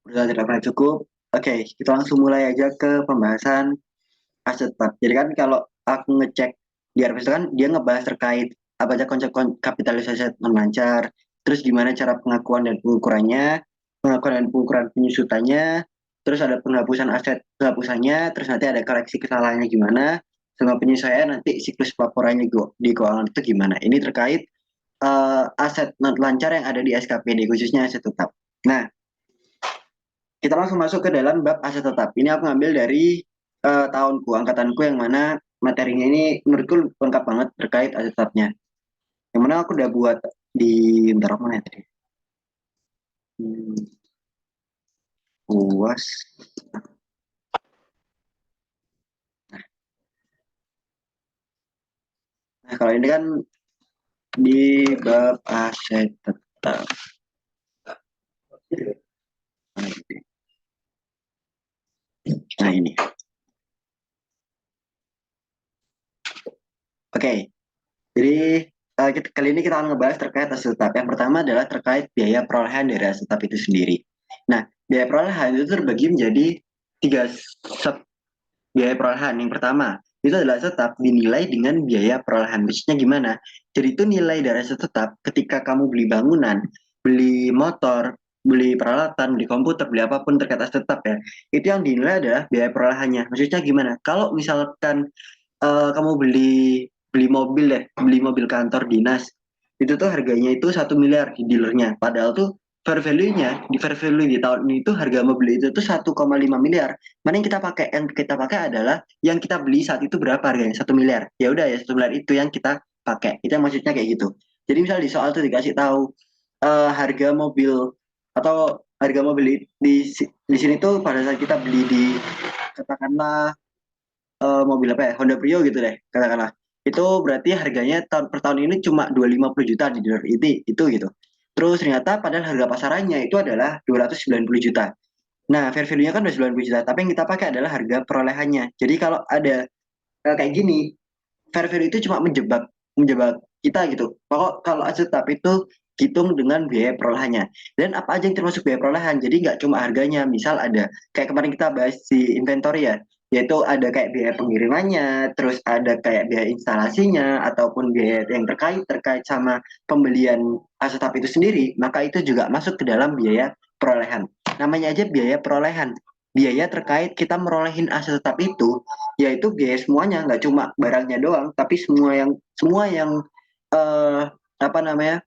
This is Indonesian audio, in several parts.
Udah tidak pernah cukup. Oke, kita langsung mulai aja ke pembahasan aset tetap. Jadi kan kalau aku ngecek di RPS itu kan dia ngebahas terkait apa aja konsep kapitalisasi aset non-lancar, terus gimana cara pengakuan dan pengukurannya, pengakuan dan pengukuran penyusutannya, terus ada penghapusan aset penghapusannya, terus nanti ada koreksi kesalahannya gimana, sama penyesuaian nanti siklus pelaporannya di keuangan itu gimana. Ini terkait aset non lancar yang ada di SKPD khususnya aset tetap. Nah, kita langsung masuk ke dalam bab aset tetap. Ini aku ngambil dari tahunku, angkatanku yang mana materinya ini menurutku lengkap banget terkait aset tetapnya. Yang mana aku udah buat di bentar apa ya tadi? Hmm, UAS. Nah, kalau ini kan di bab aset tetap. Nah, ini. Oke. Jadi kali ini kita akan ngebahas terkait aset tetap. Yang pertama adalah terkait biaya perolehan dari aset tetap itu sendiri. Nah, biaya perolehan itu terbagi menjadi tiga sub biaya perolehan. Yang pertama, itu adalah tetap dinilai dengan biaya perolehan. Maksudnya gimana? Jadi itu nilai dari aset tetap ketika kamu beli bangunan, beli motor, beli peralatan, beli komputer, beli apapun terkait aset tetap ya. Itu yang dinilai adalah biaya perolehannya. Maksudnya gimana? Kalau misalkan kamu beli beli mobil deh, beli mobil kantor dinas, itu tuh harganya itu 1 miliar di dealernya. Padahal tuh fair value di tahun ini tuh harga mobil itu tuh 1,5 miliar. Mana yang kita pakai adalah yang kita beli saat itu berapa harganya? 1 miliar. Ya udah ya 1 miliar itu yang kita pakai. Itu yang maksudnya kayak gitu. Jadi misal di soal tuh dikasih tahu harga mobil atau harga mobil di sini tuh pada saat kita beli di katakanlah mobil apa ya Honda Brio gitu deh katakanlah itu berarti harganya tahun per tahun ini cuma 250 juta di dealer itu gitu. Terus ternyata padahal harga pasarannya itu adalah 290 juta. Nah, fair value-nya kan udah 90 juta, tapi yang kita pakai adalah harga perolehannya. Jadi kalau ada kayak gini, fair value itu cuma menjebak menjebak kita gitu. Pokok kalau aset tetap itu hitung dengan biaya perolehannya. Dan apa aja yang termasuk biaya perolehan? Jadi nggak cuma harganya. Misal ada kayak kemarin kita bahas di inventory ya, yaitu ada kayak biaya pengirimannya, terus ada kayak biaya instalasinya ataupun biaya yang terkait sama pembelian aset tetap itu sendiri, maka itu juga masuk ke dalam biaya perolehan. Namanya aja biaya perolehan. Biaya terkait kita merolehin aset tetap itu yaitu biaya semuanya nggak cuma barangnya doang tapi semua yang eh, apa namanya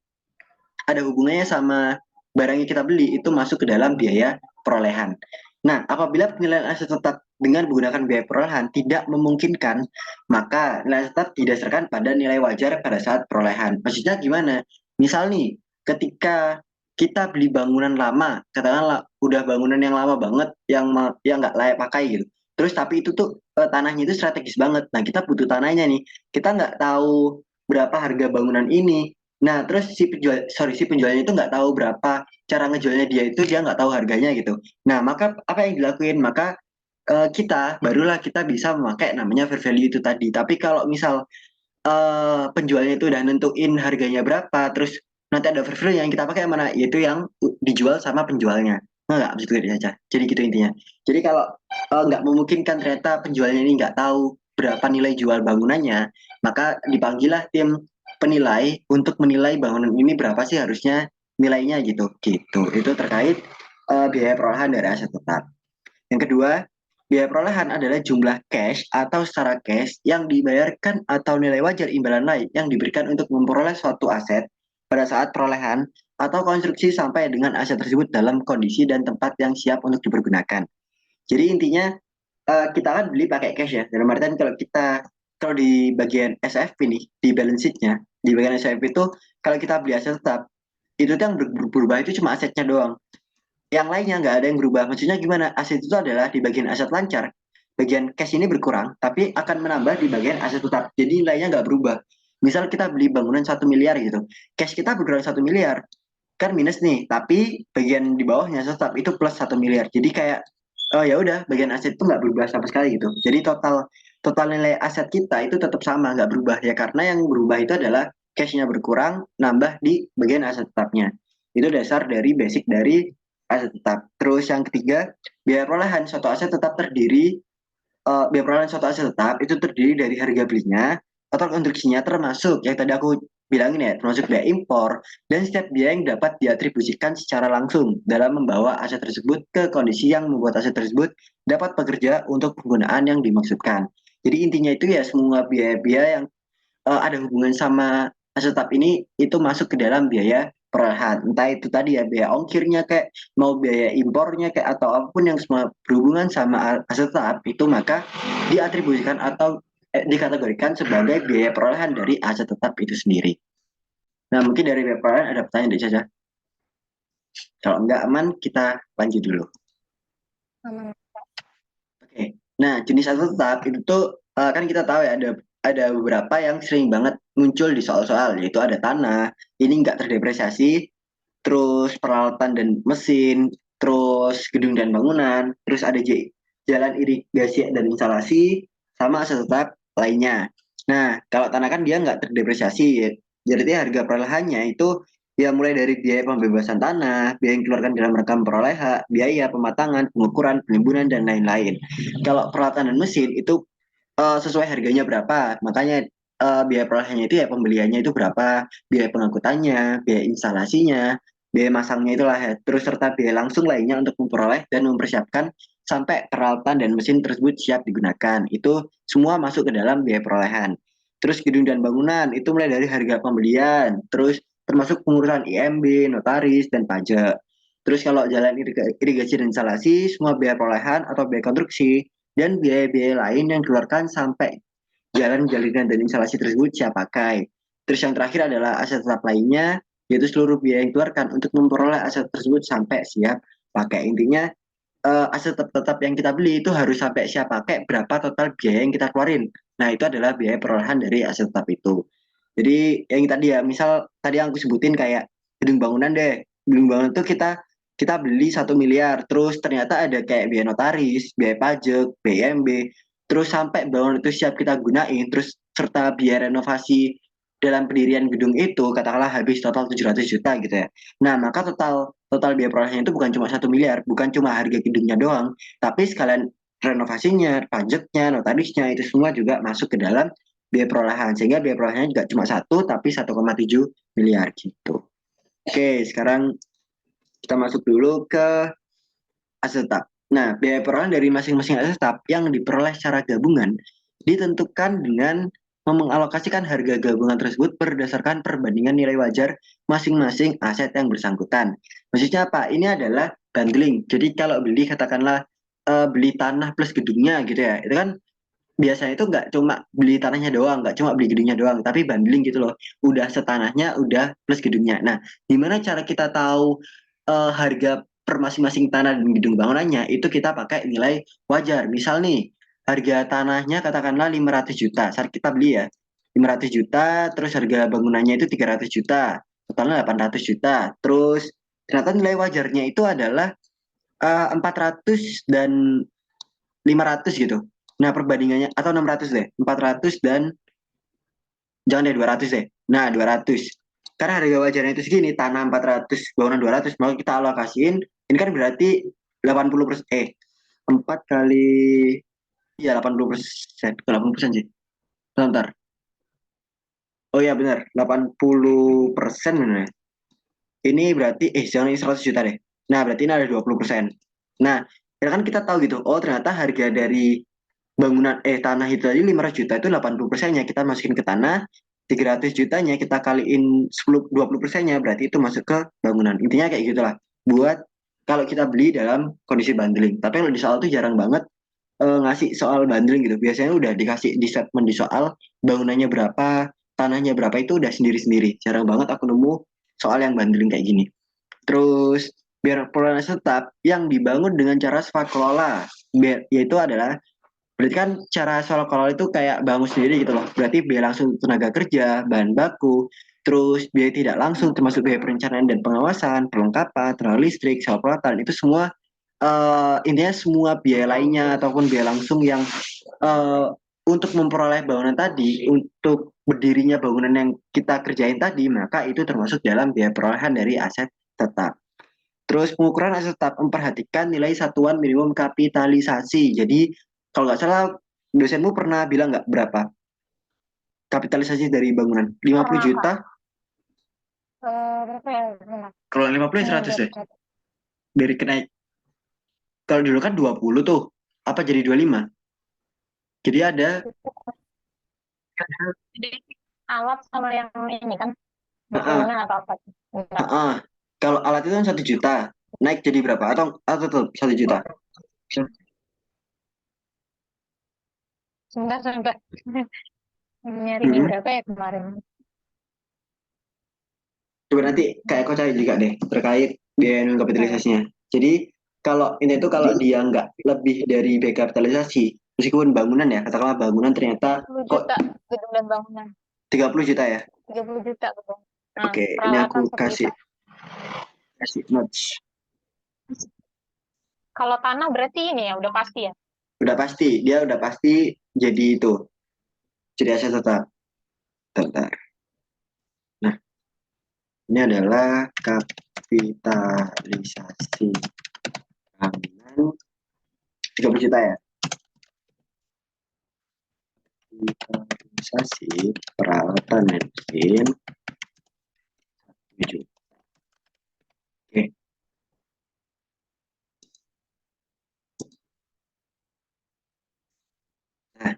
ada hubungannya sama barang yang kita beli itu masuk ke dalam biaya perolehan. Nah, apabila penilaian aset tetap dengan menggunakan biaya perolehan tidak memungkinkan, maka nilai aset tetap didasarkan pada nilai wajar pada saat perolehan. Maksudnya gimana? Misal nih, ketika kita beli bangunan lama, katakanlah udah bangunan yang lama banget, yang nggak layak pakai gitu. Terus tapi itu tuh tanahnya itu strategis banget. Nah, kita butuh tanahnya nih. Kita nggak tahu berapa harga bangunan ini. Nah, terus si penjualnya itu nggak tahu berapa cara ngejualnya dia nggak tahu harganya gitu. Nah, maka apa yang dilakuin? Maka barulah kita bisa memakai namanya fair value itu tadi. Tapi kalau misal penjualnya itu udah nentuin harganya berapa, terus nanti ada fair value yang kita pakai yang mana? Yaitu yang dijual sama penjualnya. Nggak, bisa gitu aja. Jadi gitu intinya. Jadi kalau nggak memungkinkan ternyata penjualnya ini nggak tahu berapa nilai jual bangunannya, maka dipanggillah tim penilai untuk menilai bangunan ini berapa sih harusnya nilainya gitu. Gitu. Itu terkait biaya perolehan dari aset tetap. Yang kedua, biaya perolehan adalah jumlah cash atau secara cash yang dibayarkan atau nilai wajar imbalan lain yang diberikan untuk memperoleh suatu aset pada saat perolehan atau konstruksi sampai dengan aset tersebut dalam kondisi dan tempat yang siap untuk dipergunakan. Jadi intinya kita kan beli pakai cash ya. Dalam artian kalau di bagian SFP nih, di balance sheet-nya, di bagian SFP itu kalau kita beli aset tetap, itu tuh yang berubah itu cuma asetnya doang, yang lainnya nggak ada yang berubah. Maksudnya gimana? Aset itu adalah di bagian aset lancar, bagian cash ini berkurang, tapi akan menambah di bagian aset tetap. Jadi nilainya nggak berubah. Misal kita beli bangunan 1 miliar gitu, cash kita berkurang 1 miliar, kan minus nih, tapi bagian di bawahnya tetap itu plus 1 miliar. Jadi kayak oh ya udah, bagian aset itu nggak berubah sama sekali gitu. Jadi total total nilai aset kita itu tetap sama, nggak berubah ya karena yang berubah itu adalah cashnya berkurang, nambah di bagian aset tetapnya. Itu dasar dari basic dari aset tetap. Terus yang ketiga, biaya perolehan suatu aset tetap terdiri biaya perolehan suatu aset tetap itu terdiri dari harga belinya atau konstruksinya termasuk yang tadi aku bilangin ya, termasuk biaya impor dan setiap biaya yang dapat diatribusikan secara langsung dalam membawa aset tersebut ke kondisi yang membuat aset tersebut dapat bekerja untuk penggunaan yang dimaksudkan. Jadi intinya itu ya semua biaya-biaya yang ada hubungan sama aset tetap ini itu masuk ke dalam biaya perolehan. Entah itu tadi ya biaya ongkirnya kayak mau biaya impornya kayak atau apapun yang semua berhubungan sama aset tetap itu maka diatribusikan atau dikategorikan sebagai biaya perolehan dari aset tetap itu sendiri. Nah, mungkin dari biaya perolehan ada pertanyaan dari Caca. Kalau enggak aman, kita lanjut dulu. Aman. Oke. Nah, jenis aset tetap itu tuh kan kita tahu ya ada beberapa yang sering banget muncul di soal-soal yaitu ada tanah, ini nggak terdepresiasi, terus peralatan dan mesin, terus gedung dan bangunan, terus ada jalan irigasi dan instalasi, sama aset tetap lainnya. Nah, kalau tanah kan dia nggak terdepresiasi, ya. Jadi harga perolehannya itu ya mulai dari biaya pembebasan tanah, biaya yang dikeluarkan dalam rangka perolehan, biaya pematangan, pengukuran, penimbunan, dan lain-lain. Kalau peralatan dan mesin itu sesuai harganya berapa, makanya biaya perolehannya itu ya pembeliannya itu berapa, biaya pengangkutannya, biaya instalasinya, biaya masangnya itulah ya. Terus serta biaya langsung lainnya untuk memperoleh dan mempersiapkan sampai peralatan dan mesin tersebut siap digunakan. Itu semua masuk ke dalam biaya perolehan. Terus gedung dan bangunan itu mulai dari harga pembelian, terus termasuk pengurusan IMB, notaris, dan pajak. Terus kalau jalan irigasi dan instalasi, semua biaya perolehan atau biaya konstruksi, dan biaya-biaya lain yang dikeluarkan sampai jalan jalinan dan instalasi tersebut siap pakai. Terus yang terakhir adalah aset tetap lainnya, yaitu seluruh biaya yang dikeluarkan untuk memperoleh aset tersebut sampai siap pakai. Intinya aset tetap yang kita beli itu harus sampai siap pakai berapa total biaya yang kita keluarin. Nah, itu adalah biaya perolehan dari aset tetap itu. Jadi yang tadi ya, misal tadi yang aku sebutin kayak gedung bangunan deh. Gedung bangunan itu kita kita beli 1 miliar, terus ternyata ada kayak biaya notaris, biaya pajak, BMB, terus sampai bangunan itu siap kita gunain, terus serta biaya renovasi dalam pendirian gedung itu katakanlah habis total 700 juta gitu ya. Nah, maka total total biaya perolehannya itu bukan cuma 1 miliar, bukan cuma harga gedungnya doang, tapi sekalian renovasinya, pajaknya, notarisnya itu semua juga masuk ke dalam biaya perolehan. Sehingga biaya perolehannya juga cuma satu, tapi 1,7 miliar gitu. Oke, sekarang kita masuk dulu ke aset tetap. Nah, biaya perolehan dari masing-masing aset tetap yang diperoleh secara gabungan ditentukan dengan mengalokasikan harga gabungan tersebut berdasarkan perbandingan nilai wajar masing-masing aset yang bersangkutan. Maksudnya apa? Ini adalah bundling. Jadi kalau beli katakanlah beli tanah plus gedungnya gitu ya, itu kan biasanya itu nggak cuma beli tanahnya doang, nggak cuma beli gedungnya doang, tapi bundling gitu loh. Udah setanahnya, udah plus gedungnya. Nah, gimana cara kita tahu harga per masing-masing tanah dan gedung bangunannya? Itu kita pakai nilai wajar. Misal nih, harga tanahnya katakanlah 500 juta. Saat kita beli ya, 500 juta, terus harga bangunannya itu 300 juta. Totalnya 800 juta. Terus ternyata nilai wajarnya itu adalah 400 dan 500 gitu. Nah, perbandingannya atau 600 deh. 400 dan jangan deh 200 deh. Nah, 200. Karena harga wajarnya itu segini, tanah 400, bangunan 200, maka kita alokasiin. Ini kan berarti 80%, 4 kali, ya 80%, 80% sih. Bentar. Oh iya benar, 80% benar ya. Ini berarti, jangan ini 100 juta deh. Nah, berarti ini ada 20%. Nah, ya kan kita tahu gitu, oh ternyata harga dari bangunan tanah itu tadi 500 juta itu 80 persennya kita masukin ke tanah, 300 jutanya kita kaliin 10 20 persennya berarti itu masuk ke bangunan. Intinya kayak gitulah buat kalau kita beli dalam kondisi bundling. Tapi kalau di soal tuh jarang banget ngasih soal bundling gitu. Biasanya udah dikasih di statement di soal bangunannya berapa, tanahnya berapa itu udah sendiri-sendiri. Jarang banget aku nemu soal yang bundling kayak gini. Terus biar perolehan tetap yang dibangun dengan cara swakelola, yaitu adalah berarti kan cara soal kolol itu kayak bangun sendiri gitu loh. Berarti biaya langsung tenaga kerja, bahan baku, terus biaya tidak langsung termasuk biaya perencanaan dan pengawasan, perlengkapan, tenaga listrik, sewa peralatan itu semua intinya semua biaya lainnya ataupun biaya langsung yang eh, untuk memperoleh bangunan tadi, untuk berdirinya bangunan yang kita kerjain tadi, maka itu termasuk dalam biaya perolehan dari aset tetap. Terus pengukuran aset tetap memperhatikan nilai satuan minimum kapitalisasi. Jadi kalau nggak salah dosenmu pernah bilang nggak berapa kapitalisasi dari bangunan? 50 Pernah Kak. juta? Berapa ya? Bentar. Kalau 50 ya 100 Biar deh. catat. Dari kenaik. Kalau dulu kan 20 tuh. Apa jadi 25? Jadi ada. Jadi alat sama yang ini kan Heeh, bangunan atau apa? Bentar. heeh. Kalau alat itu kan 1 juta. Naik jadi berapa? Atau tetap 1 juta? Sebentar sampai nyarinya Mm-mm. berapa ya kemarin? Coba nanti kayak kau cari juga deh terkait biaya non kapitalisasinya. Jadi kalau ini tuh kalau dia nggak lebih dari biaya kapitalisasi, meskipun bangunan ya, katakanlah bangunan ternyata 30 kok juta gedung dan bangunan. 30 juta ya. 30 juta gedung. Nah, Oke, ini aku peralatan 1 kasih juta. kasih notes. Kalau tanah berarti ini ya udah pasti ya. Udah pasti, dia udah pasti jadi itu, jadi aset tetap. Bentar. Nah, ini adalah kapitalisasi bangunan 30 juta ya. Kapitalisasi peralatan dan mesin 7 juta. Oke. Nah,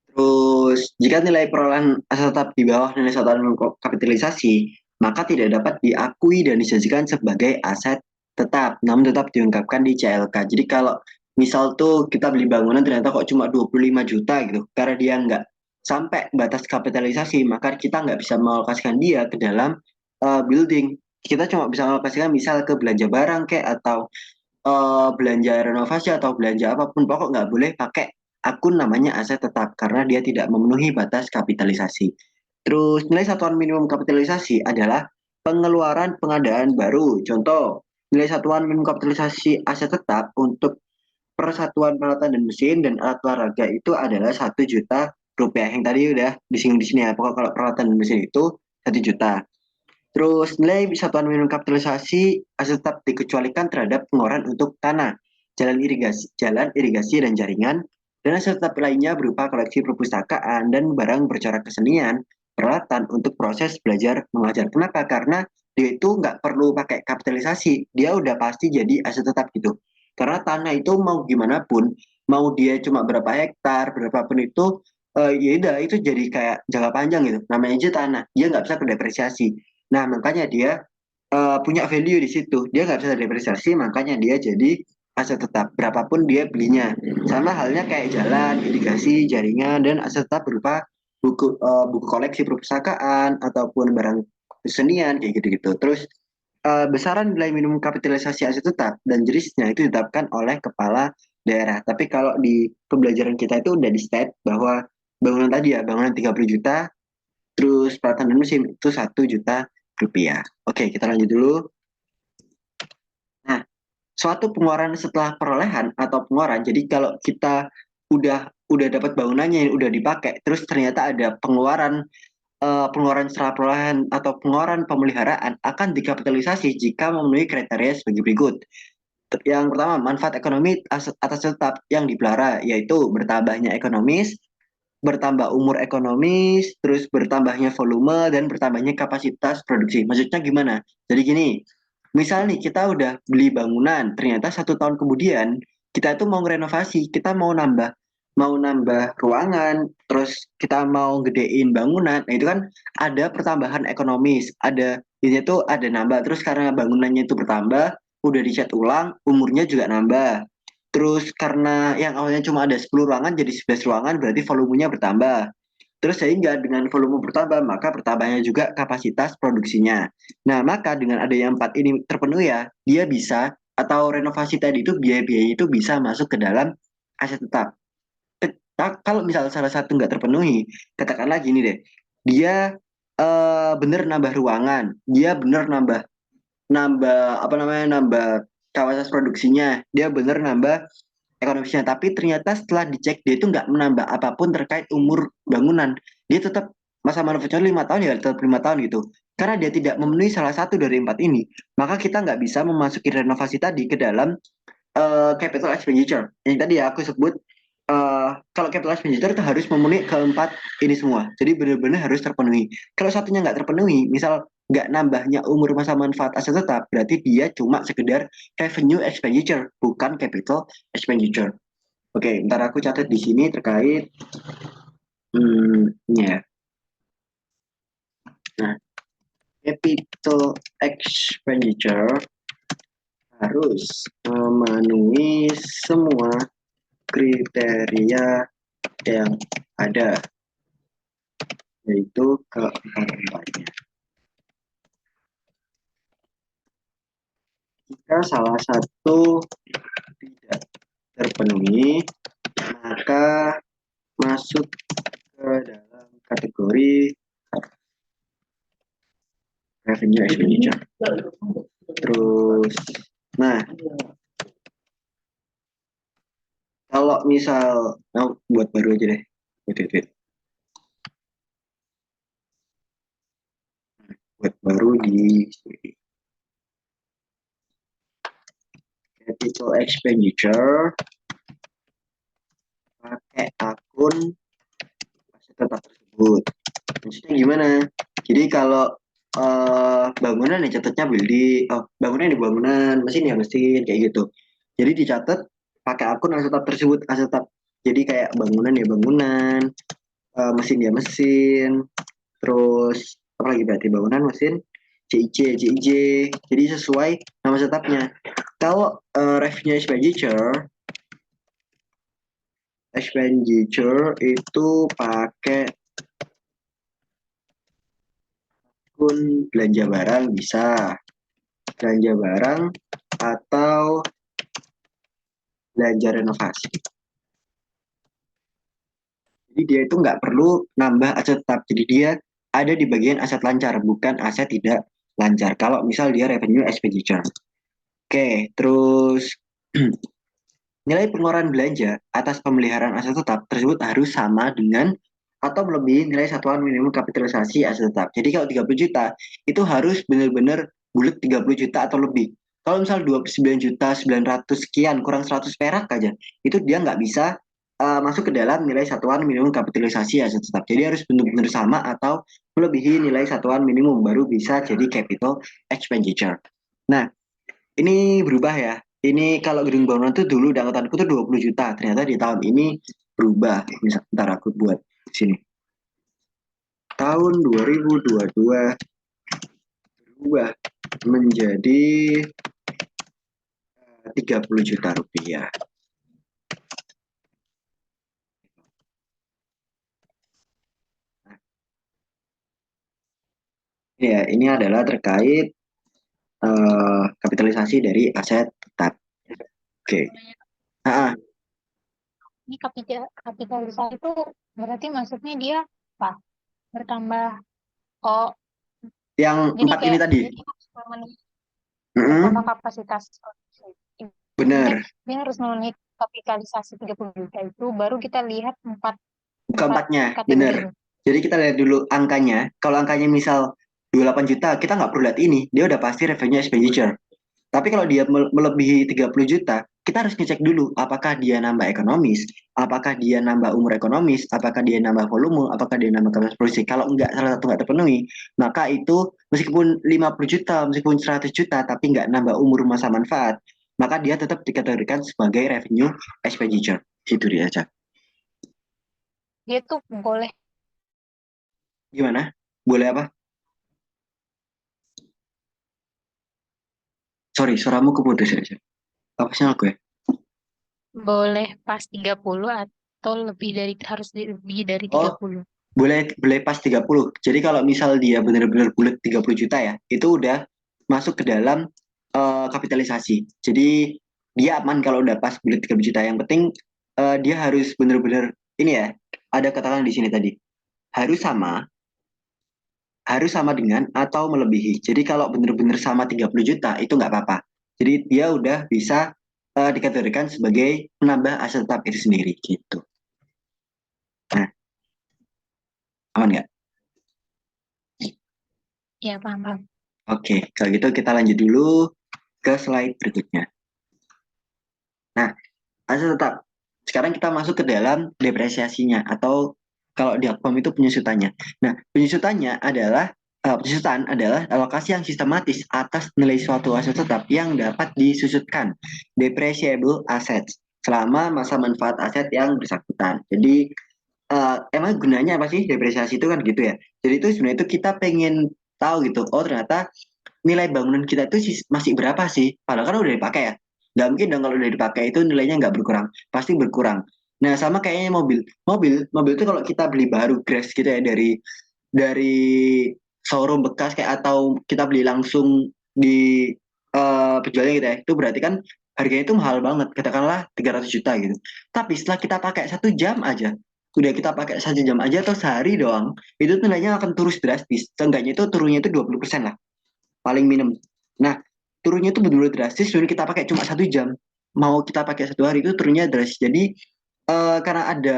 terus jika nilai perolehan aset tetap di bawah nilai satuan kapitalisasi, maka tidak dapat diakui dan disajikan sebagai aset tetap, namun tetap diungkapkan di CLK. Jadi kalau misal tuh kita beli bangunan ternyata kok cuma 25 juta gitu, karena dia nggak sampai batas kapitalisasi, maka kita nggak bisa mengalokasikan dia ke dalam building. Kita cuma bisa mengalokasikan misal ke belanja barang kayak atau belanja renovasi atau belanja apapun, pokok nggak boleh pakai akun namanya aset tetap karena dia tidak memenuhi batas kapitalisasi. Terus nilai satuan minimum kapitalisasi adalah pengeluaran pengadaan baru. Contoh, nilai satuan minimum kapitalisasi aset tetap untuk persatuan peralatan dan mesin dan alat olahraga itu adalah 1 juta rupiah. Yang tadi udah disinggung di sini ya. Pokoknya kalau peralatan dan mesin itu 1 juta. Terus nilai satuan minimum kapitalisasi aset tetap dikecualikan terhadap pengeluaran untuk tanah, jalan irigasi dan jaringan, dan aset tetap lainnya berupa koleksi perpustakaan dan barang bercorak kesenian, peralatan untuk proses belajar mengajar. Kenapa? Karena dia itu nggak perlu pakai kapitalisasi, dia udah pasti jadi aset tetap gitu. Karena tanah itu mau gimana pun, mau dia cuma berapa hektar, berapapun itu, ya udah itu jadi kayak jangka panjang gitu. Namanya aja tanah, dia nggak bisa berdepresiasi. Nah, makanya dia punya value di situ. Dia nggak bisa depresiasi, makanya dia jadi aset tetap. Berapapun dia belinya. Sama halnya kayak jalan, irigasi, jaringan, dan aset tetap berupa buku koleksi perpustakaan ataupun barang kesenian kayak gitu-gitu. Terus besaran nilai minimum kapitalisasi aset tetap dan jenisnya itu ditetapkan oleh kepala daerah. Tapi kalau di pembelajaran kita itu udah di state bahwa bangunan tadi ya, bangunan 30 juta. Terus peralatan dan mesin itu 1 juta rupiah. Oke, kita lanjut dulu. Nah, suatu pengeluaran setelah perolehan atau pengeluaran. Jadi kalau kita udah dapat bangunannya yang udah dipakai, terus ternyata ada pengeluaran setelah perolehan atau pengeluaran pemeliharaan akan dikapitalisasi jika memenuhi kriteria sebagai berikut. Yang pertama, manfaat ekonomi atas tetap yang dipelihara, yaitu bertambahnya ekonomis, bertambah umur ekonomis, terus bertambahnya volume, dan bertambahnya kapasitas produksi. Maksudnya gimana? Jadi gini, misal nih kita udah beli bangunan, ternyata 1 tahun kemudian kita itu mau renovasi, kita mau nambah ruangan, terus kita mau gedein bangunan, nah itu kan ada pertambahan ekonomis, ada ini tuh ada nambah, terus karena bangunannya itu bertambah, udah dicat ulang, umurnya juga nambah. Terus karena yang awalnya cuma ada 10 ruangan jadi 11 ruangan berarti volumenya bertambah. Terus sehingga dengan volume bertambah maka bertambahnya juga kapasitas produksinya. Nah, maka dengan adanya 4 ini terpenuhi ya, dia bisa atau renovasi tadi itu biaya-biaya itu bisa masuk ke dalam aset tetap. Kalau misalnya salah satu nggak terpenuhi, katakanlah gini deh, dia bener nambah ruangan, dia bener nambah nambah apa namanya nambah kapasitas produksinya, dia bener nambah ekonomisnya, tapi ternyata setelah dicek dia itu nggak menambah apapun terkait umur bangunan, dia tetap masa manfaatnya 5 tahun ya tetap 5 tahun gitu. Karena dia tidak memenuhi salah satu dari empat ini, maka kita nggak bisa memasuki renovasi tadi ke dalam capital expenditure. Yang tadi ya aku sebut, kalau capital expenditure itu harus memenuhi keempat ini semua. Jadi benar-benar harus terpenuhi. Kalau satunya nggak terpenuhi, misal nggak nambahnya umur masa manfaat aset tetap, berarti dia cuma sekedar revenue expenditure, bukan capital expenditure. Oke, ntar aku catat di sini terkait ini ya. Nah, capital expenditure harus memenuhi semua kriteria yang ada, yaitu keempat-empatnya. Jika salah satu tidak terpenuhi, maka masuk ke dalam kategori revenue expenditure. Terus, nah, kalau misal, buat baru aja deh. Buat baru di capital expenditure, pakai akun aset tetap tersebut. Maksudnya gimana? Jadi kalau bangunan ya catatnya building, bangunan di bangunan, mesin ya mesin, kayak gitu. Jadi dicatat pakai akun aset tetap tersebut, aset tetap. Jadi kayak bangunan ya bangunan, mesin ya mesin, terus apa lagi berarti bangunan, mesin, CIJ, CIJ. Jadi sesuai nama setapnya. Kalau revenue expenditure itu pakai akun belanja barang bisa, belanja barang atau belanja renovasi. Jadi dia itu nggak perlu nambah aset tetap. Jadi dia ada di bagian aset lancar, bukan aset tidak lancar. Kalau misal dia revenue expenditure. Oke, terus nilai pengeluaran belanja atas pemeliharaan aset tetap tersebut harus sama dengan atau melebihi nilai satuan minimum kapitalisasi aset tetap. Jadi kalau 30 juta itu harus benar-benar bulat 30 juta atau lebih. Kalau misal 29 juta 900 sekian kurang 100 perak aja, itu dia nggak bisa masuk ke dalam nilai satuan minimum kapitalisasi aset tetap. Jadi harus benar-benar sama atau melebihi nilai satuan minimum baru bisa jadi capital expenditure. Nah, ini berubah ya. Ini kalau gedung bangunan tuh dulu di angkatanku tuh 20 juta. Ternyata di tahun ini berubah. Misal, ntar aku buat sini. Tahun 2022 berubah menjadi 30 juta rupiah. Ya, ini adalah terkait kapitalisasi dari aset tetap. Oke. Ah, Ini kapitalisasi itu berarti maksudnya dia apa? Bertambah. Oh, yang jadi empat ini kayak tadi. dia harus memenuhi bertambah Mm-mm, kapasitas. Intinya bener. dia harus memenuhi kapitalisasi 30 juta itu baru kita lihat empat empat Keempatnya, kategori bener. ini. Jadi kita lihat dulu angkanya. Kalau angkanya misal 28 juta, kita nggak perlu lihat ini. Dia udah pasti revenue expenditure. Tapi kalau dia melebihi 30 juta, kita harus ngecek dulu apakah dia nambah ekonomis, apakah dia nambah umur ekonomis, apakah dia nambah volume, apakah dia nambah kapasitas produksi. Kalau enggak, salah satu nggak terpenuhi, maka itu meskipun 50 juta, meskipun 100 juta, tapi nggak nambah umur masa manfaat, maka dia tetap dikategorikan sebagai revenue expenditure. Itu dia, Cak. Dia tuh boleh Gimana? Boleh apa? Sorry, suaramu keputus ya, Cak. Apa sih aku ya? boleh pas 30 atau lebih dari harus lebih dari Oh, 30. boleh boleh pas 30. Jadi kalau misal dia benar-benar bulat 30 juta ya, itu udah masuk ke dalam kapitalisasi. Jadi dia aman kalau udah pas bulat 30 juta. Yang penting dia harus benar-benar ini ya, ada katakan di sini tadi. Harus sama, harus sama dengan atau melebihi. Jadi kalau benar-benar sama 30 juta itu nggak apa-apa. Jadi dia udah bisa dikategorikan sebagai menambah aset tetap itu sendiri gitu. Nah, aman nggak? Ya, paham, paham. Oke, kalau gitu kita lanjut dulu ke slide berikutnya. Nah, aset tetap. Sekarang kita masuk ke dalam depresiasinya atau kalau di Akpom itu penyusutannya. Nah, penyusutan adalah alokasi yang sistematis atas nilai suatu aset tetap yang dapat disusutkan depreciable assets selama masa manfaat aset yang bersangkutan. Jadi emang gunanya apa sih depresiasi itu kan gitu ya. Jadi itu sebenarnya itu kita pengen tahu gitu. Oh ternyata nilai bangunan kita itu masih berapa sih? Padahal kan udah dipakai ya. Nggak mungkin dong kalau udah dipakai itu nilainya nggak berkurang. Pasti berkurang. Nah sama kayaknya mobil. Mobil itu kalau kita beli baru grass gitu ya dari showroom bekas kayak atau kita beli langsung di penjualnya gitu ya. Itu berarti kan harganya itu mahal banget. Katakanlah 300 juta gitu. Tapi setelah kita pakai 1 jam aja, udah kita pakai 1 jam aja atau sehari doang, itu nilainya akan turun drastis. Seenggaknya itu turunnya itu 20% lah paling minim. Nah, turunnya itu benar-benar drastis. Sebenarnya kita pakai cuma 1 jam, mau kita pakai 1 hari itu turunnya drastis. Jadi karena ada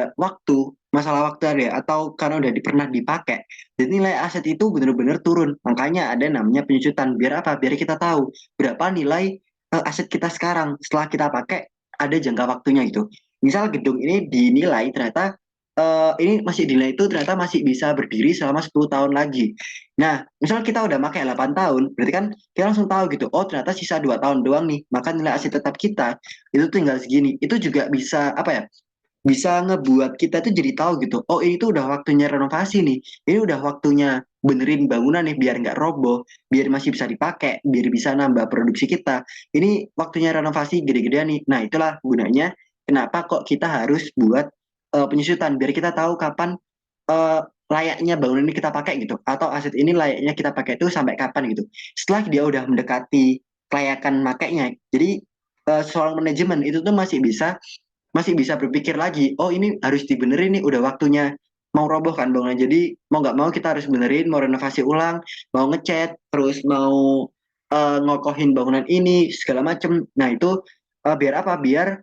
masalah waktu ada ya, atau karena udah pernah dipakai, jadi nilai aset itu benar-benar turun. Makanya ada namanya penyusutan. Biar apa? Biar kita tahu berapa nilai aset kita sekarang setelah kita pakai ada jangka waktunya gitu. Misal gedung ini dinilai ternyata ini masih dinilai itu ternyata masih bisa berdiri selama 10 tahun lagi. Nah, misal kita udah pakai 8 tahun, berarti kan kita langsung tahu gitu, oh ternyata sisa 2 tahun doang nih, maka nilai aset tetap kita itu tinggal segini. Itu juga bisa, apa ya, bisa ngebuat kita tuh jadi tahu gitu, oh ini tuh udah waktunya renovasi nih, ini udah waktunya benerin bangunan nih, biar nggak roboh, biar masih bisa dipakai, biar bisa nambah produksi kita. Ini waktunya renovasi gede-gedean nih. Nah, itulah gunanya kenapa kok kita harus buat penyusutan, biar kita tahu kapan eh, layaknya bangunan ini kita pakai gitu, atau aset ini layaknya kita pakai itu sampai kapan gitu. Setelah dia udah mendekati kelayakan makainya, jadi seorang manajemen itu tuh masih bisa berpikir lagi, oh ini harus dibenerin nih, udah waktunya mau roboh kan bangunan. Jadi mau nggak mau kita harus benerin, mau renovasi ulang, mau ngecat, terus mau ngokohin bangunan ini segala macem. Nah itu biar apa? Biar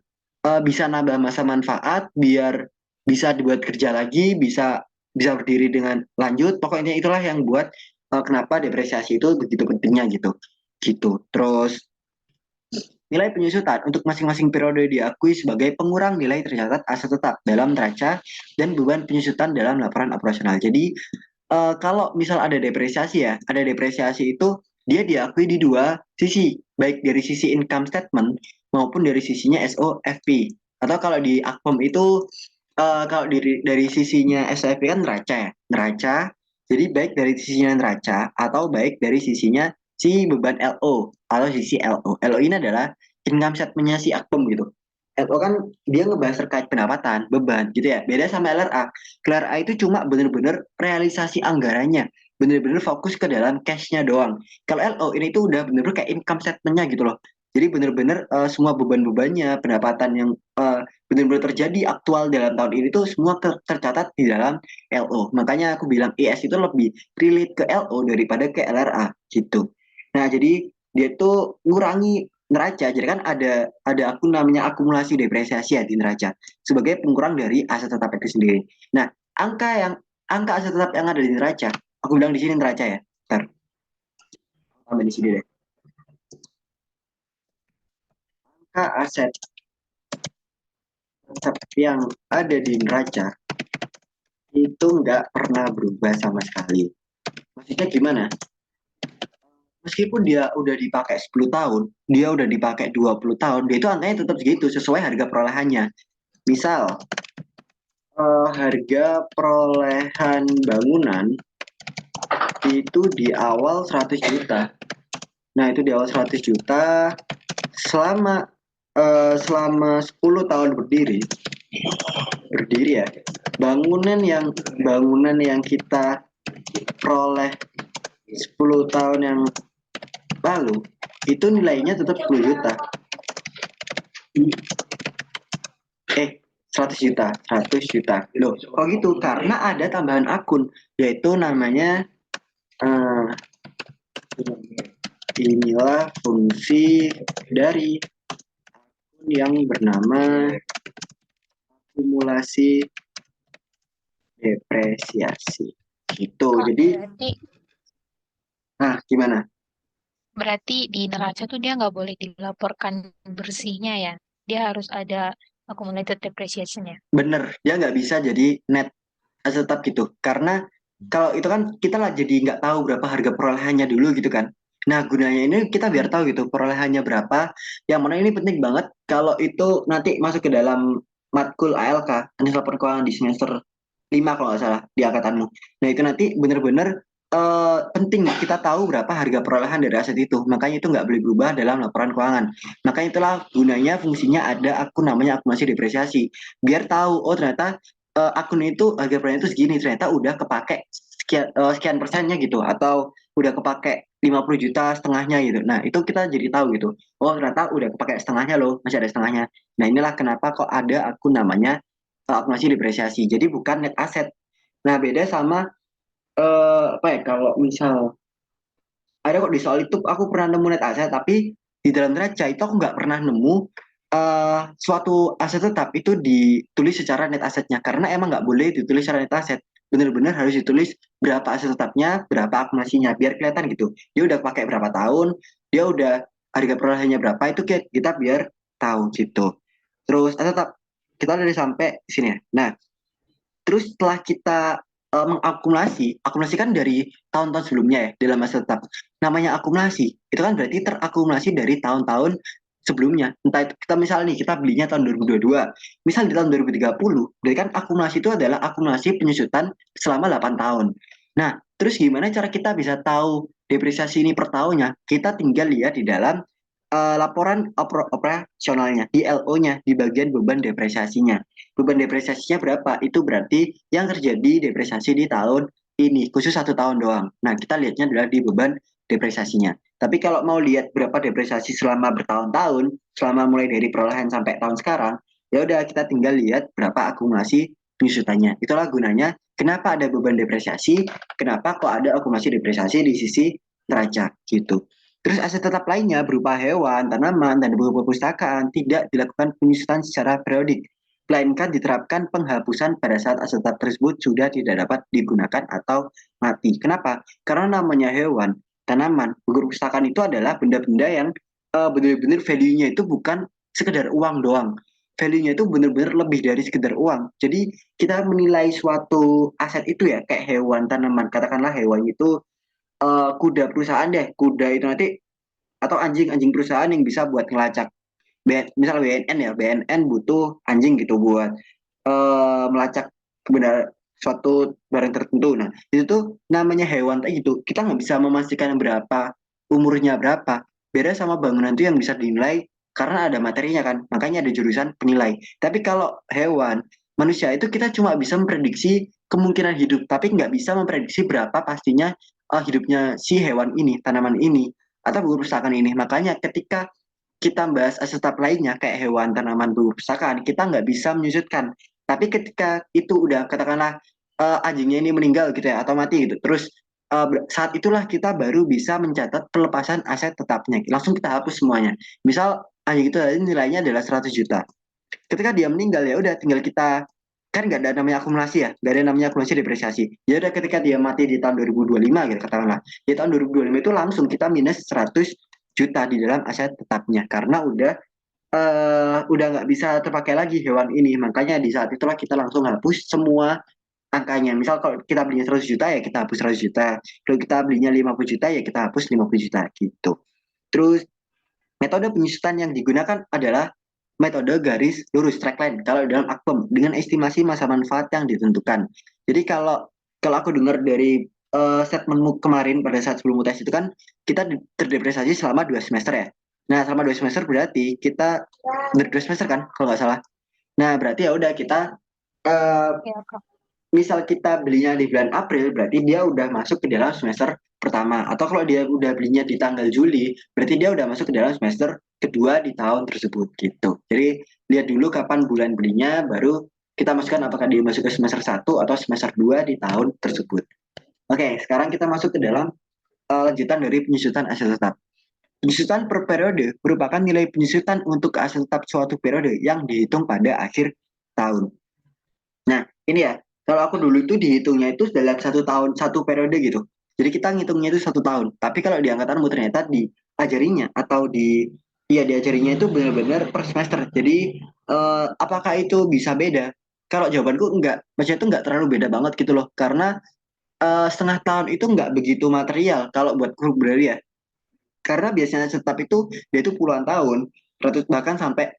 bisa nambah masa manfaat, biar bisa dibuat kerja lagi, bisa bisa berdiri dengan lanjut. Pokoknya itulah yang buat kenapa depresiasi itu begitu pentingnya gitu. Gitu. Terus nilai penyusutan untuk masing-masing periode diakui sebagai pengurang nilai tercatat aset tetap dalam neraca dan beban penyusutan dalam laporan operasional. Jadi kalau misal ada depresiasi itu dia diakui di dua sisi, baik dari sisi income statement maupun dari sisinya SOFP. Atau kalau di Akpom itu kalau dari sisinya SOFP kan neraca ya, neraca. Jadi baik dari sisinya neraca atau baik dari sisinya si beban LO atau sisi LO. LO ini adalah income statement-nya si Akpom gitu. LO kan dia ngebahas terkait pendapatan, beban gitu ya. Beda sama LRA. LRA itu cuma bener-bener realisasi anggarannya. Bener-bener fokus ke dalam cash-nya doang. Kalau LO ini tuh udah bener-bener kayak income statement-nya gitu loh. Jadi bener-bener semua beban-bebannya, pendapatan yang benar-benar terjadi aktual dalam tahun ini tuh semua tercatat di dalam LO. Makanya aku bilang IS itu lebih relate ke LO daripada ke LRA gitu. Nah, jadi dia tuh ngurangi neraca. Jadi kan ada akun namanya akumulasi depresiasi ya di neraca sebagai pengurang dari aset tetap itu sendiri. Nah, angka aset tetap yang ada di neraca, aku bilang di sini neraca ya. Ntar, tambah di sini deh. Angka aset tetap yang ada di neraca itu nggak pernah berubah sama sekali. Maksudnya gimana? Meskipun dia udah dipakai 10 tahun, dia udah dipakai 20 tahun, dia itu angkanya tetap segitu sesuai harga perolehannya. Misal, harga perolehan bangunan itu di awal 100 juta. Nah, itu di awal 100 juta selama selama 10 tahun berdiri ya. Bangunan yang kita peroleh 10 tahun yang lalu itu nilainya tetap 10 juta. Eh, 100 juta, 100 juta. Loh, kok gitu? Karena ada tambahan akun, yaitu namanya eh, inilah fungsi dari akun yang bernama akumulasi depresiasi. Gitu. Kak, Jadi, berarti Nah, gimana? Berarti di neraca tuh dia nggak boleh dilaporkan bersihnya ya. Dia harus ada accumulated depreciation ya. Bener, dia nggak bisa jadi net aset tetap gitu. Karena kalau itu kan kita lah jadi nggak tahu berapa harga perolehannya dulu gitu kan. Nah, gunanya ini kita biar Hmm. tahu gitu perolehannya berapa. Yang mana ini penting banget kalau itu nanti masuk ke dalam matkul ALK, Analisis Laporan Keuangan di semester 5 kalau nggak salah di angkatanmu. Nah, itu nanti bener-bener penting kita tahu berapa harga perolehan dari aset itu. Makanya itu nggak boleh berubah dalam laporan keuangan. Makanya itulah gunanya fungsinya ada akun namanya akumulasi depresiasi. Biar tahu, oh ternyata akun itu harga perolehan itu segini, ternyata udah kepake sekian persennya gitu, atau udah kepake 50 juta setengahnya gitu. Nah, itu kita jadi tahu gitu. Oh, ternyata udah kepake setengahnya loh, masih ada setengahnya. Nah, inilah kenapa kok ada akun namanya akumulasi depresiasi. Jadi bukan net aset. Nah, beda sama apa ya kalau misal ada kok di soal itu aku pernah nemu net aset tapi di dalam neraca itu aku nggak pernah nemu suatu aset tetap itu ditulis secara net asetnya karena emang nggak boleh ditulis secara net aset. Bener-bener harus ditulis berapa aset tetapnya, berapa akumulasinya biar kelihatan gitu. Dia udah pakai berapa tahun, dia udah harga perolehannya berapa itu kita biar tahu gitu. Terus tetap kita udah sampai sini ya. Nah, terus setelah kita mengakumulasi, akumulasi kan dari tahun-tahun sebelumnya ya dalam masa tetap. Namanya akumulasi, itu kan berarti terakumulasi dari tahun-tahun sebelumnya. Entah itu kita misal nih kita belinya tahun 2022, misal di tahun 2030, berarti kan akumulasi itu adalah akumulasi penyusutan selama 8 tahun. Nah, terus gimana cara kita bisa tahu depresiasi ini per tahunnya? Kita tinggal lihat di dalam laporan operasionalnya, di LO-nya, di bagian beban depresiasinya. Beban depresiasinya berapa? Itu berarti yang terjadi depresiasi di tahun ini, khusus 1 tahun doang. Nah, kita lihatnya adalah di beban depresiasinya. Tapi kalau mau lihat berapa depresiasi selama bertahun-tahun, selama mulai dari perolehan sampai tahun sekarang, ya udah kita tinggal lihat berapa akumulasi penyusutannya. Itulah gunanya kenapa ada beban depresiasi, kenapa kok ada akumulasi depresiasi di sisi neraca gitu. Terus aset tetap lainnya berupa hewan, tanaman, dan buku perpustakaan tidak dilakukan penyusutan secara periodik, melainkan diterapkan penghapusan pada saat aset tetap tersebut sudah tidak dapat digunakan atau mati. Kenapa? Karena namanya hewan, tanaman, buku perpustakaan itu adalah benda-benda yang benar-benar value-nya itu bukan sekedar uang doang. Value-nya itu benar-benar lebih dari sekedar uang. Jadi kita menilai suatu aset itu ya, kayak hewan, tanaman, katakanlah hewan itu kuda perusahaan deh, kuda itu nanti atau anjing perusahaan yang bisa buat ngelacak. Misal BNN ya, BNN butuh anjing gitu buat melacak kebenaran suatu barang tertentu. Nah, itu tuh namanya hewan kayak gitu. Kita nggak bisa memastikan berapa umurnya berapa. Beda sama bangunan itu yang bisa dinilai karena ada materinya kan. Makanya ada jurusan penilai. Tapi kalau hewan, manusia itu kita cuma bisa memprediksi kemungkinan hidup, tapi nggak bisa memprediksi berapa pastinya hidupnya si hewan ini, tanaman ini, atau buku perpustakaan ini. Makanya ketika kita bahas aset tetap lainnya kayak hewan, tanaman, buku perpustakaan, kita nggak bisa menyusutkan. Tapi ketika itu udah katakanlah anjingnya ini meninggal gitu ya atau mati gitu, terus saat itulah kita baru bisa mencatat pelepasan aset tetapnya. Langsung kita hapus semuanya. Misal anjing itu tadi nilainya adalah 100 juta. Ketika dia meninggal ya udah tinggal kita kan nggak ada namanya akumulasi ya, nggak ada namanya akumulasi depresiasi. Ya udah ketika dia mati di tahun 2025 gitu katakanlah, di tahun 2025 itu langsung kita minus 100 juta di dalam aset tetapnya karena udah nggak bisa terpakai lagi hewan ini. Makanya di saat itulah kita langsung hapus semua angkanya. Misal kalau kita belinya 100 juta ya kita hapus 100 juta. Kalau kita belinya 50 juta ya kita hapus 50 juta gitu. Terus metode penyusutan yang digunakan adalah metode garis lurus straight line kalau dalam akpem dengan estimasi masa manfaat yang ditentukan. Jadi kalau aku dengar dari statementmu kemarin pada saat sebelum UTS itu kan kita terdepresiasi selama 2 semester ya. Nah selama 2 semester berarti kita 2 semester kan kalau nggak salah. Nah berarti ya udah kita eh, Ya, Kak. misal kita belinya di bulan April, berarti dia udah masuk ke dalam semester pertama. Atau kalau dia udah belinya di tanggal Juli, berarti dia udah masuk ke dalam semester kedua di tahun tersebut gitu. Jadi lihat dulu kapan bulan belinya, baru kita masukkan apakah dia masuk ke semester 1 atau semester 2 di tahun tersebut. Oke, sekarang kita masuk ke dalam lanjutan dari penyusutan aset tetap. Penyusutan per periode merupakan nilai penyusutan untuk aset tetap suatu periode yang dihitung pada akhir tahun. Nah, ini ya, kalau aku dulu itu dihitungnya itu dalam 1 tahun, 1 periode gitu. Jadi kita ngitungnya itu 1 tahun. Tapi kalau di angkatanmu ternyata diajarinya atau diajarinya itu benar-benar per semester. Jadi apakah itu bisa beda? Kalau jawabanku enggak, maksudnya itu enggak terlalu beda banget gitu loh. Karena setengah tahun itu enggak begitu material kalau buat guru berarti ya. Karena biasanya tetap itu dia itu puluhan tahun, bahkan sampai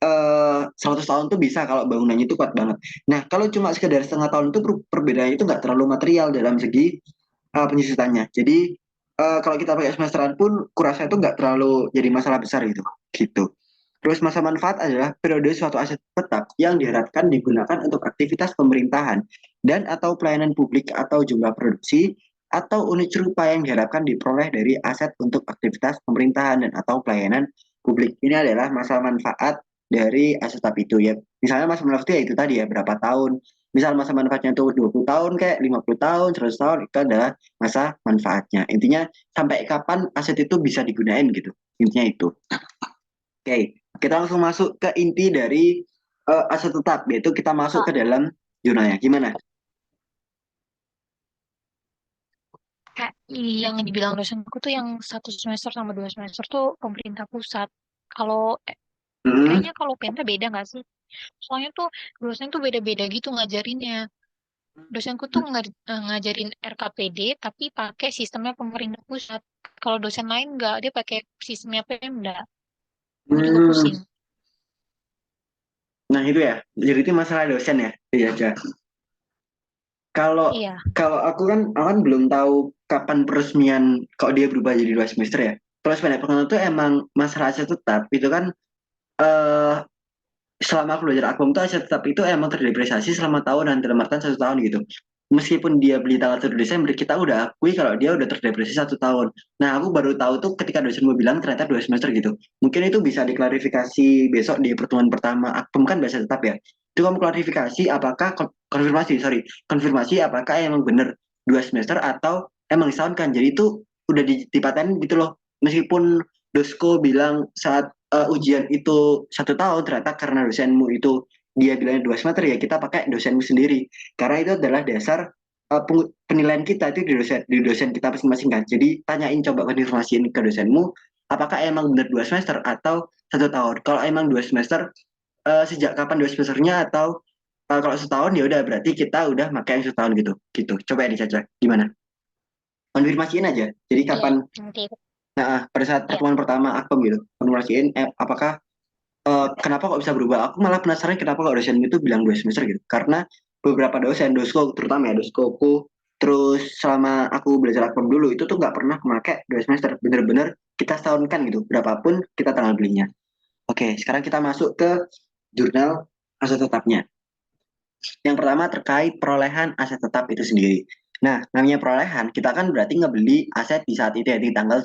100 tahun tuh bisa kalau bangunannya itu kuat banget. Nah, kalau cuma sekedar setengah tahun itu perbedaannya itu nggak terlalu material dalam segi penyusutannya. Jadi kalau kita pakai semesteran pun kurasa itu nggak terlalu jadi masalah besar gitu. Gitu. Terus masa manfaat adalah periode suatu aset tetap yang diharapkan digunakan untuk aktivitas pemerintahan dan atau pelayanan publik atau jumlah produksi atau unit serupa yang diharapkan diperoleh dari aset untuk aktivitas pemerintahan dan atau pelayanan publik. Ini adalah masa manfaat dari aset tetap itu ya. Misalnya masa manfaat ya itu tadi ya berapa tahun. Misal masa manfaatnya itu 20 tahun kayak 50 tahun, 100 tahun itu adalah masa manfaatnya. Intinya sampai kapan aset itu bisa digunain gitu. Intinya itu. Oke, kita langsung masuk ke inti dari aset tetap, yaitu kita masuk Kak, ke dalam jurnalnya. Gimana? Kak, yang dibilang dosenku tuh yang 1 semester sama 2 semester tuh pemerintah pusat. Kalau Hmm, kayaknya kalau Penta beda nggak sih? Soalnya tuh dosen tuh beda-beda gitu ngajarinnya. Dosenku tuh ngajarin RKPD tapi pakai sistemnya pemerintah pusat. Kalau dosen lain nggak, dia pakai sistemnya Pemda. Aku juga hmm. pusing. Nah itu ya, jadi itu masalah dosen ya, iya aja. Kalau Iya. kalau aku kan belum tahu kapan peresmian kalau dia berubah jadi 2 semester ya. Terus pendek pengenal itu emang masalah aset tetap itu kan eh selama aku belajar akum tuh aset tetap itu emang terdepresiasi selama tahunan dalam artian 1 tahun gitu. Meskipun dia beli tanggal 1 Desember, kita udah akui kalau dia udah terdepresiasi 1 tahun. Nah, aku baru tahu tuh ketika dosenmu bilang ternyata 2 semester gitu. Mungkin itu bisa diklarifikasi besok di pertemuan pertama akum kan biasa tetap ya. Itu kamu klarifikasi apakah konfirmasi, sorry, konfirmasi apakah emang bener 2 semester atau emang setahun kan. Jadi itu udah dipatenin gitu loh. Meskipun Dosko bilang saat ujian itu 1 tahun ternyata karena dosenmu itu dia bilangnya 2 semester ya kita pakai dosenmu sendiri karena itu adalah dasar penilaian kita itu di dosen kita masing-masing kan jadi tanyain coba konfirmasiin ke dosenmu apakah emang benar 2 semester atau 1 tahun kalau emang 2 semester sejak kapan 2 semesternya atau kalau setahun ya udah berarti kita udah pakai yang setahun gitu gitu coba ya dicaca gimana konfirmasiin aja jadi Iya, kapan nanti. pada saat Ya. pertemuan pertama akom gitu konfirmasiin apakah kenapa kok bisa berubah? Aku malah penasaran kenapa kok dosen itu bilang 2 semester gitu. Karena beberapa dosen, dosko terutama ya doskoku, terus selama aku belajar akpom dulu itu tuh nggak pernah memakai 2 semester. Bener-bener kita setahun kan gitu, berapapun kita tanggal belinya. Oke, sekarang kita masuk ke jurnal aset tetapnya. Yang pertama terkait perolehan aset tetap itu sendiri. Nah, namanya perolehan, kita kan berarti ngebeli aset di saat itu ya, di tanggal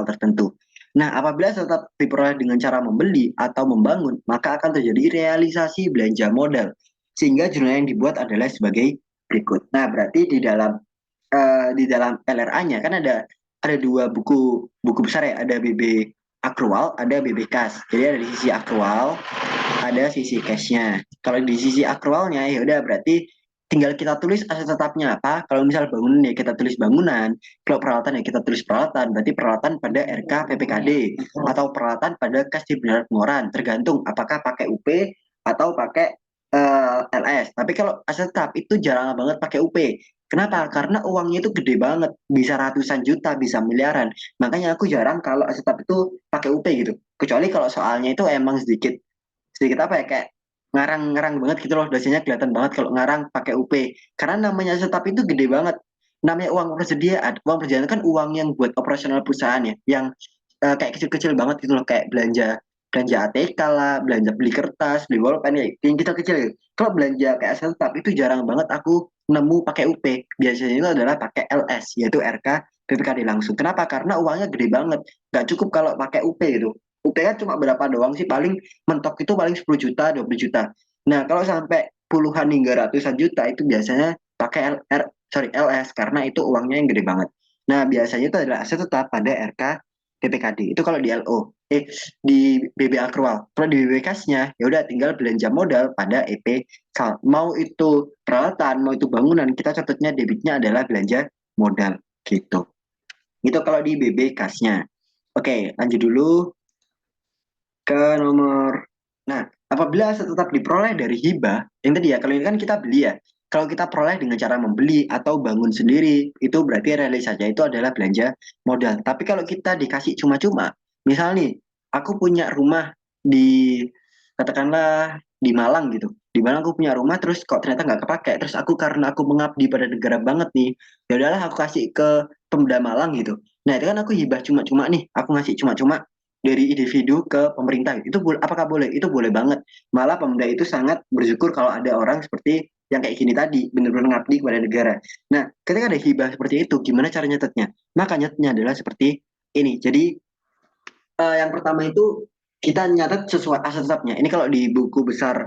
tertentu. Nah, apabila aset tetap diperoleh dengan cara membeli atau membangun, maka akan terjadi realisasi belanja modal. Sehingga jurnal yang dibuat adalah sebagai berikut. Nah, berarti di dalam LRA-nya kan ada dua buku buku besar ya, ada BB akrual, ada BB kas. Jadi ada di sisi akrual, ada sisi cash-nya. Kalau di sisi akrualnya ya udah berarti tinggal kita tulis aset tetapnya apa. Kalau misal bangunan ya kita tulis bangunan, kalau peralatan ya kita tulis peralatan. Berarti peralatan pada RK PPKD atau peralatan pada kas timbangan pengeluaran, tergantung apakah pakai UP atau pakai LS. Tapi kalau aset tetap itu jarang banget pakai UP. Kenapa? Karena uangnya itu gede banget, bisa ratusan juta, bisa miliaran. Makanya aku jarang kalau aset tetap itu pakai UP gitu. Kecuali kalau soalnya itu emang sedikit apa ya kayak ngarang-ngarang banget gitu loh dosennya kelihatan banget kalau ngarang pakai UP karena namanya setap itu gede banget namanya uang persediaan kan uang yang buat operasional perusahaan ya yang kayak kecil-kecil banget gitu loh kayak belanja belanja ATK lah belanja beli kertas beli pulpen ya yang kecil-kecil gitu. Kalau belanja kayak aset tetap itu jarang banget aku nemu pakai UP biasanya itu adalah pakai LS yaitu RK PPKD langsung kenapa karena uangnya gede banget nggak cukup kalau pakai UP gitu UP kan cuma berapa doang sih paling mentok itu paling 10 juta, 20 juta. Nah, kalau sampai puluhan hingga ratusan juta itu biasanya pakai LS karena itu uangnya yang gede banget. Nah, biasanya itu adalah aset tetap pada RK PPKD. Itu kalau di LO. Di BB Akrual. Kalau di BB Kasnya, ya udah tinggal belanja modal pada EP Sal. Mau itu peralatan, mau itu bangunan, kita catatnya debitnya adalah belanja modal. gitu. Itu kalau di BB kasnya. Oke, lanjut dulu ke nomor. Nah, apabila aset tetap diperoleh dari hibah, yang tadi ya, kalau ini kan kita beli ya. Kalau kita peroleh dengan cara membeli atau bangun sendiri, itu berarti realisasinya itu adalah belanja modal. Tapi kalau kita dikasih cuma-cuma, misal nih, aku punya rumah di, katakanlah di Malang gitu. Di Malang aku punya rumah, terus kok ternyata nggak kepake. Terus aku karena aku mengabdi pada negara banget nih, ya udahlah aku kasih ke Pemda Malang gitu. Nah, itu kan aku hibah cuma-cuma nih, aku ngasih cuma-cuma dari individu ke pemerintah. Itu apakah boleh? Itu boleh banget. Malah pemuda itu sangat bersyukur kalau ada orang seperti yang kayak gini tadi, benar-benar ngabdi kepada negara. Nah, ketika ada hibah seperti itu, gimana cara nyatetnya? Maka nyatetnya adalah seperti ini. Jadi, yang pertama itu kita nyatet sesuai aset tetapnya. Ini kalau di buku besar,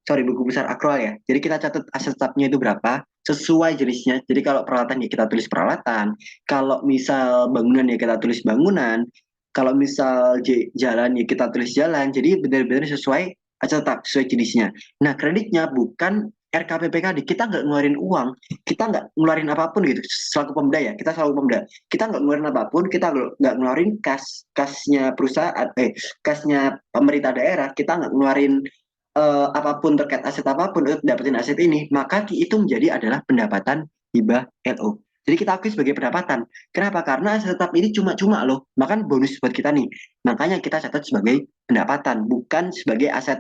sorry, buku besar akrual ya. Jadi kita catat aset tetapnya itu berapa, sesuai jenisnya. Jadi kalau peralatan ya kita tulis peralatan, kalau misal bangunan ya kita tulis bangunan, kalau misal jalan ya kita tulis jalan. Jadi benar-benar sesuai aset tetap, sesuai jenisnya. Nah, kreditnya bukan RKPPKD, kita nggak ngeluarin uang, kita nggak ngeluarin apapun gitu, selaku pemda ya, kita selaku pemda, kita nggak ngeluarin apapun, kita nggak ngeluarin kasnya perusahaan, kasnya pemerintah daerah, kita nggak ngeluarin apapun terkait aset apapun untuk dapetin aset ini, maka itu menjadi adalah pendapatan hibah LO. Jadi kita akui sebagai pendapatan. Kenapa? Karena aset tetap ini cuma-cuma loh, makan bonus buat kita nih. Makanya kita catat sebagai pendapatan, bukan sebagai aset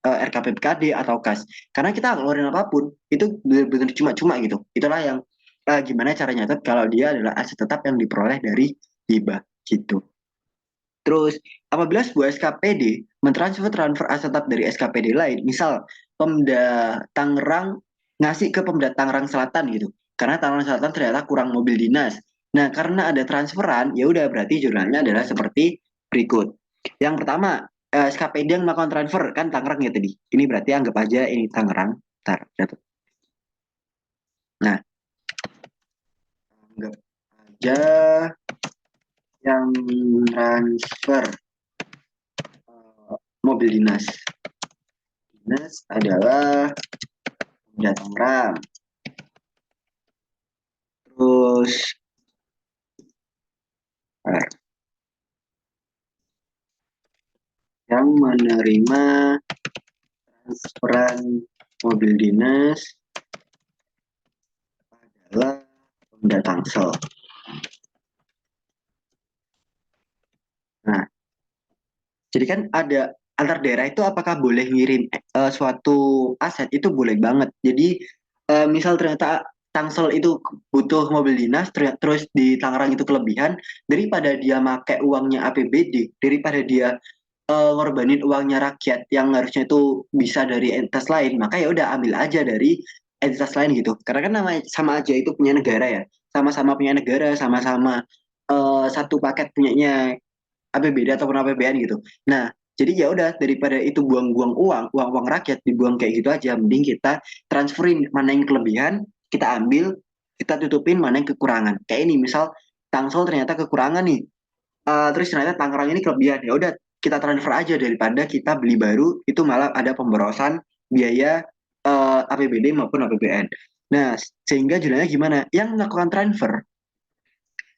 RKPKD atau kas. Karena kita nggak ngeluarin apapun, itu benar-benar cuma-cuma gitu. Itulah yang gimana cara nyatet kalau dia adalah aset tetap yang diperoleh dari hibah gitu. Terus, apabila sebuah SKPD transfer aset tetap dari SKPD lain, misal Pemda Tangerang ngasih ke Pemda Tangerang Selatan gitu, karena Tangerang Selatan ternyata kurang mobil dinas. Nah, karena ada transferan, ya udah berarti jurnalnya adalah seperti berikut. Yang pertama, SKPD yang melakukan transfer kan Tangerang ya tadi. Ini berarti anggap aja ini Tangerang. Ntar, catat. Nah, anggap aja yang transfer mobil dinas. Dinas adalah Pemda Tangerang. Terus yang menerima transferan mobil dinas adalah Pemda Tangsel. Nah, jadi kan ada antar daerah itu apakah boleh ngirim suatu aset itu boleh banget. Jadi misal ternyata Tangsel itu butuh mobil dinas, terus di Tangerang itu kelebihan, daripada dia make uangnya APBD, daripada dia ngorbanin uangnya rakyat yang harusnya itu bisa dari entitas lain, maka ya udah ambil aja dari entitas lain gitu. Karena kan nama sama aja itu punya negara ya, sama-sama punya negara, sama-sama satu paket punyanya APBD ataupun APBN gitu. Nah, jadi ya udah daripada itu buang-buang uang, uang-uang rakyat dibuang kayak gitu aja, mending kita transferin mana yang kelebihan, kita ambil, kita tutupin mana yang kekurangan. Kayak ini misal Tangsel ternyata kekurangan nih, terus ternyata Tangerang ini kelebihan, ya udah kita transfer aja daripada kita beli baru itu malah ada pemborosan biaya APBD maupun APBN. Nah, sehingga judulnya gimana? Yang melakukan transfer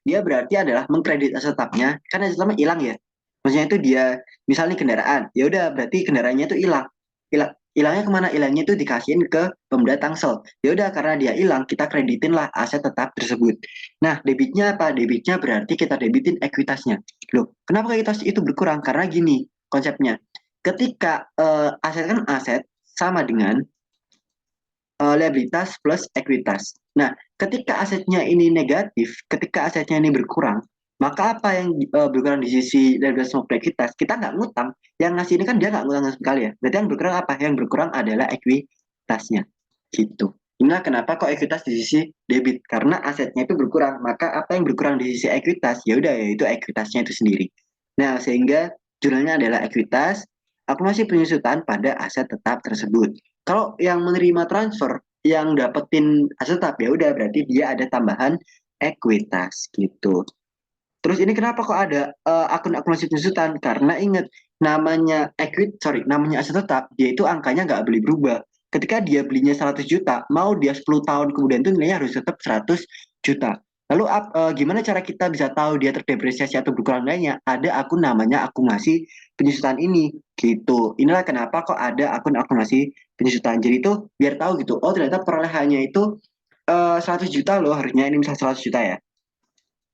dia berarti adalah mengkredit aset tetapnya karena aset tetapnya hilang ya. Maksudnya itu dia misalnya kendaraan, ya udah berarti kendaraannya itu hilang. Hilangnya kemana? Hilangnya itu dikasihin ke Pemda Tangsel. Ya udah karena dia hilang, kita kreditin lah aset tetap tersebut. Nah, debitnya apa? Debitnya berarti kita debitin ekuitasnya. Loh, kenapa ekuitas itu berkurang? Karena gini konsepnya. Ketika aset kan aset sama dengan liabilitas plus ekuitas. Nah, ketika asetnya ini negatif, ketika asetnya ini berkurang, maka apa yang berkurang di sisi liabilitas maupun ekuitas? Kita nggak ngutang. Yang ngasih ini kan dia nggak ngutang sama sekali ya. Berarti yang berkurang apa? Yang berkurang adalah ekuitasnya. Gitu. Inilah kenapa kok ekuitas di sisi debit. Karena asetnya itu berkurang. Maka apa yang berkurang di sisi ekuitas? Ya udah, yaitu ekuitasnya itu sendiri. Nah, sehingga judulnya adalah ekuitas, akumulasi penyusutan pada aset tetap tersebut. Kalau yang menerima transfer, yang dapetin aset tetap ya udah berarti dia ada tambahan ekuitas gitu. Terus ini kenapa kok ada akun akumulasi penyusutan? Karena ingat namanya namanya aset tetap, dia itu angkanya nggak boleh berubah. Ketika dia belinya 100 juta, mau dia 10 tahun kemudian itu nilainya harus tetap 100 juta. Lalu gimana cara kita bisa tahu dia terdepresiasi atau berkurang nilainya? Ada akun namanya akumulasi penyusutan ini gitu. Inilah kenapa kok ada akun akumulasi penyusutan. Jadi itu biar tahu gitu. Oh ternyata perolehannya itu 100 juta loh harusnya ini misal 100 juta ya.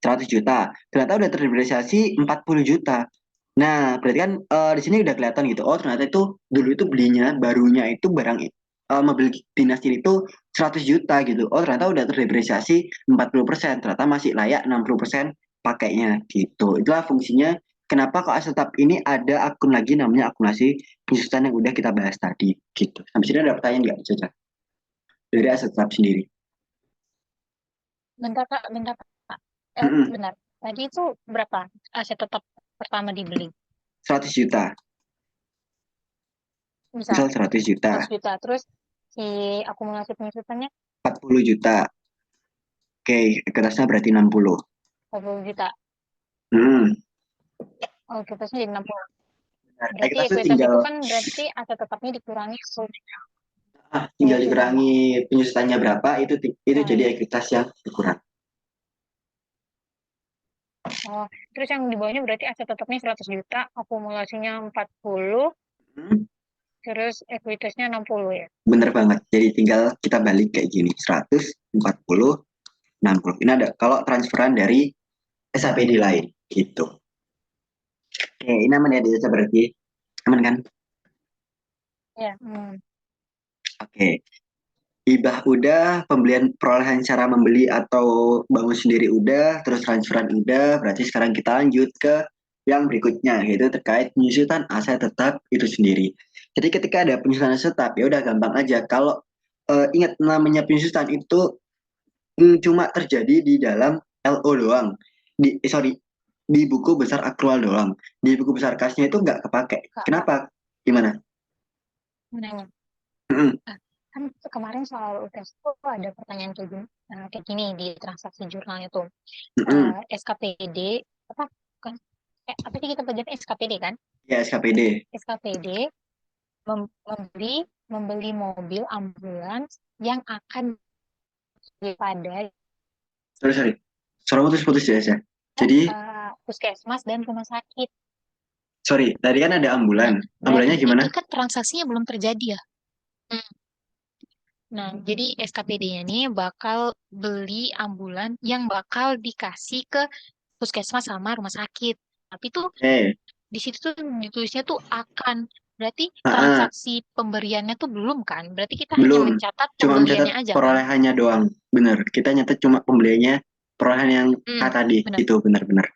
100 juta. Ternyata udah terdepresiasi 40 juta. Nah, berarti kan di sini udah kelihatan gitu. Oh, ternyata itu dulu itu belinya barunya itu barang mobil dinas ini itu 100 juta gitu. Oh, ternyata udah terdepresiasi 40%. Ternyata masih layak 60% pakainya gitu. Itulah fungsinya kenapa kok aset tetap ini ada akun lagi namanya akunasi penyusutan yang udah kita bahas tadi gitu. Sampai sini ada pertanyaan nggak, Caca? Dari aset tetap sendiri. Bentar Kak, bentar Kak. Mm-mm. Benar. Tadi itu berapa aset tetap pertama dibeli? 100 juta. Misal Misal 100 juta. 100 juta. Terus si akumulasi penyusutannya 40 juta. Oke, kertasnya berarti 60. 40 juta. Hmm. Oh, kertasnya jadi 60. Nah, Berarti kita tuh ekuitas tinggal itu kan berarti aset tetapnya dikurangi tinggal penyusutan. dikurangi penyusutannya berapa itu Oh jadi iya. ekuitas yang berkurang. Oh, terus yang di bawahnya berarti aset tetapnya 100 juta, akumulasinya 40, Hmm, terus ekuitasnya 60 ya. bener banget. Jadi tinggal kita balik kayak gini 140 60. Ini ada kalau transferan dari SAPD lain gitu. Oke, ini aman ya Desa berarti. Aman kan? Ya, hmm. Oke. Hibah udah, pembelian perolehan cara membeli atau bangun sendiri udah, terus transferan udah, berarti sekarang kita lanjut ke yang berikutnya, yaitu terkait penyusutan aset tetap itu sendiri. Jadi ketika ada penyusutan aset tetap, ya udah gampang aja. Kalau ingat namanya penyusutan itu cuma terjadi di dalam LO doang. Sorry, di buku besar akrual doang. Di buku besar kasnya itu nggak kepake. Kak, Kenapa? Gimana? mau nanya. Mm-mm, Ah, kan kemarin soal UTS itu ada pertanyaan kayak gini di transaksi jurnalnya tuh. mm-mm. SKPD, apa, kan, apa sih kita belajar SKPD kan? Ya SKPD. SKPD membeli membeli mobil ambulans yang akan daripada Sorry, sorry. Suara putus-putus ya, ya. Jadi, puskesmas dan rumah sakit. sorry, tadi kan ada Nah, ambulan. berarti Ambulannya gimana? itu kan transaksinya belum terjadi ya. Hmm. Nah, jadi SKPD-nya ini bakal beli ambulan yang bakal dikasih ke puskesmas sama rumah sakit. Tapi tuh Eh, di situ tuh ditulisnya tuh akan. Berarti ah, transaksi pemberiannya tuh belum kan? Berarti kita hanya belum. mencatat Cuma mencatat pembeliannya aja kan? perolehannya doang. Bener. Kita nyatet cuma pembeliannya, perolehan yang A Hmm, tadi. benar. Itu benar-benar.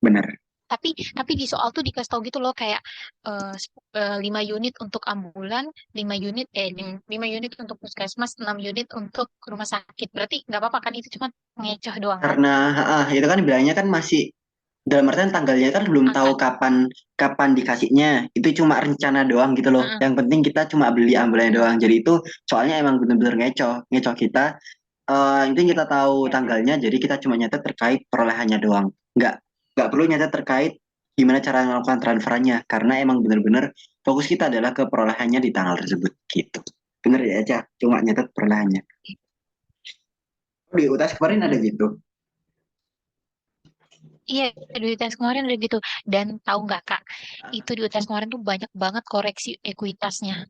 Benar. Tapi di soal tuh dikasih tahu gitu loh kayak 5 unit untuk ambulan, 5 unit untuk puskesmas, 6 unit untuk rumah sakit. Berarti nggak apa-apa kan itu cuma ngecoh doang kan? Karena itu kan bilangnya kan masih dalam artian tanggalnya kan belum tahu Akan. kapan kapan dikasihnya. Itu cuma rencana doang gitu loh. Heeh. Yang penting kita cuma beli ambulannya doang. Jadi itu soalnya emang benar-benar ngecoh, ngecoh kita. Itu kita tahu Ya. tanggalnya, jadi kita cuma nyatet terkait perolehannya doang. Nggak perlu nyatet terkait gimana cara melakukan transferannya, karena emang benar-benar fokus kita adalah ke perolehannya di tanggal tersebut, gitu. Bener ya, aja, cuma nyatet perolehannya. Oh, di UTS kemarin ada gitu. Iya, di UTS kemarin udah gitu. Dan tahu nggak Kak, itu di UTS kemarin tuh banyak banget koreksi ekuitasnya.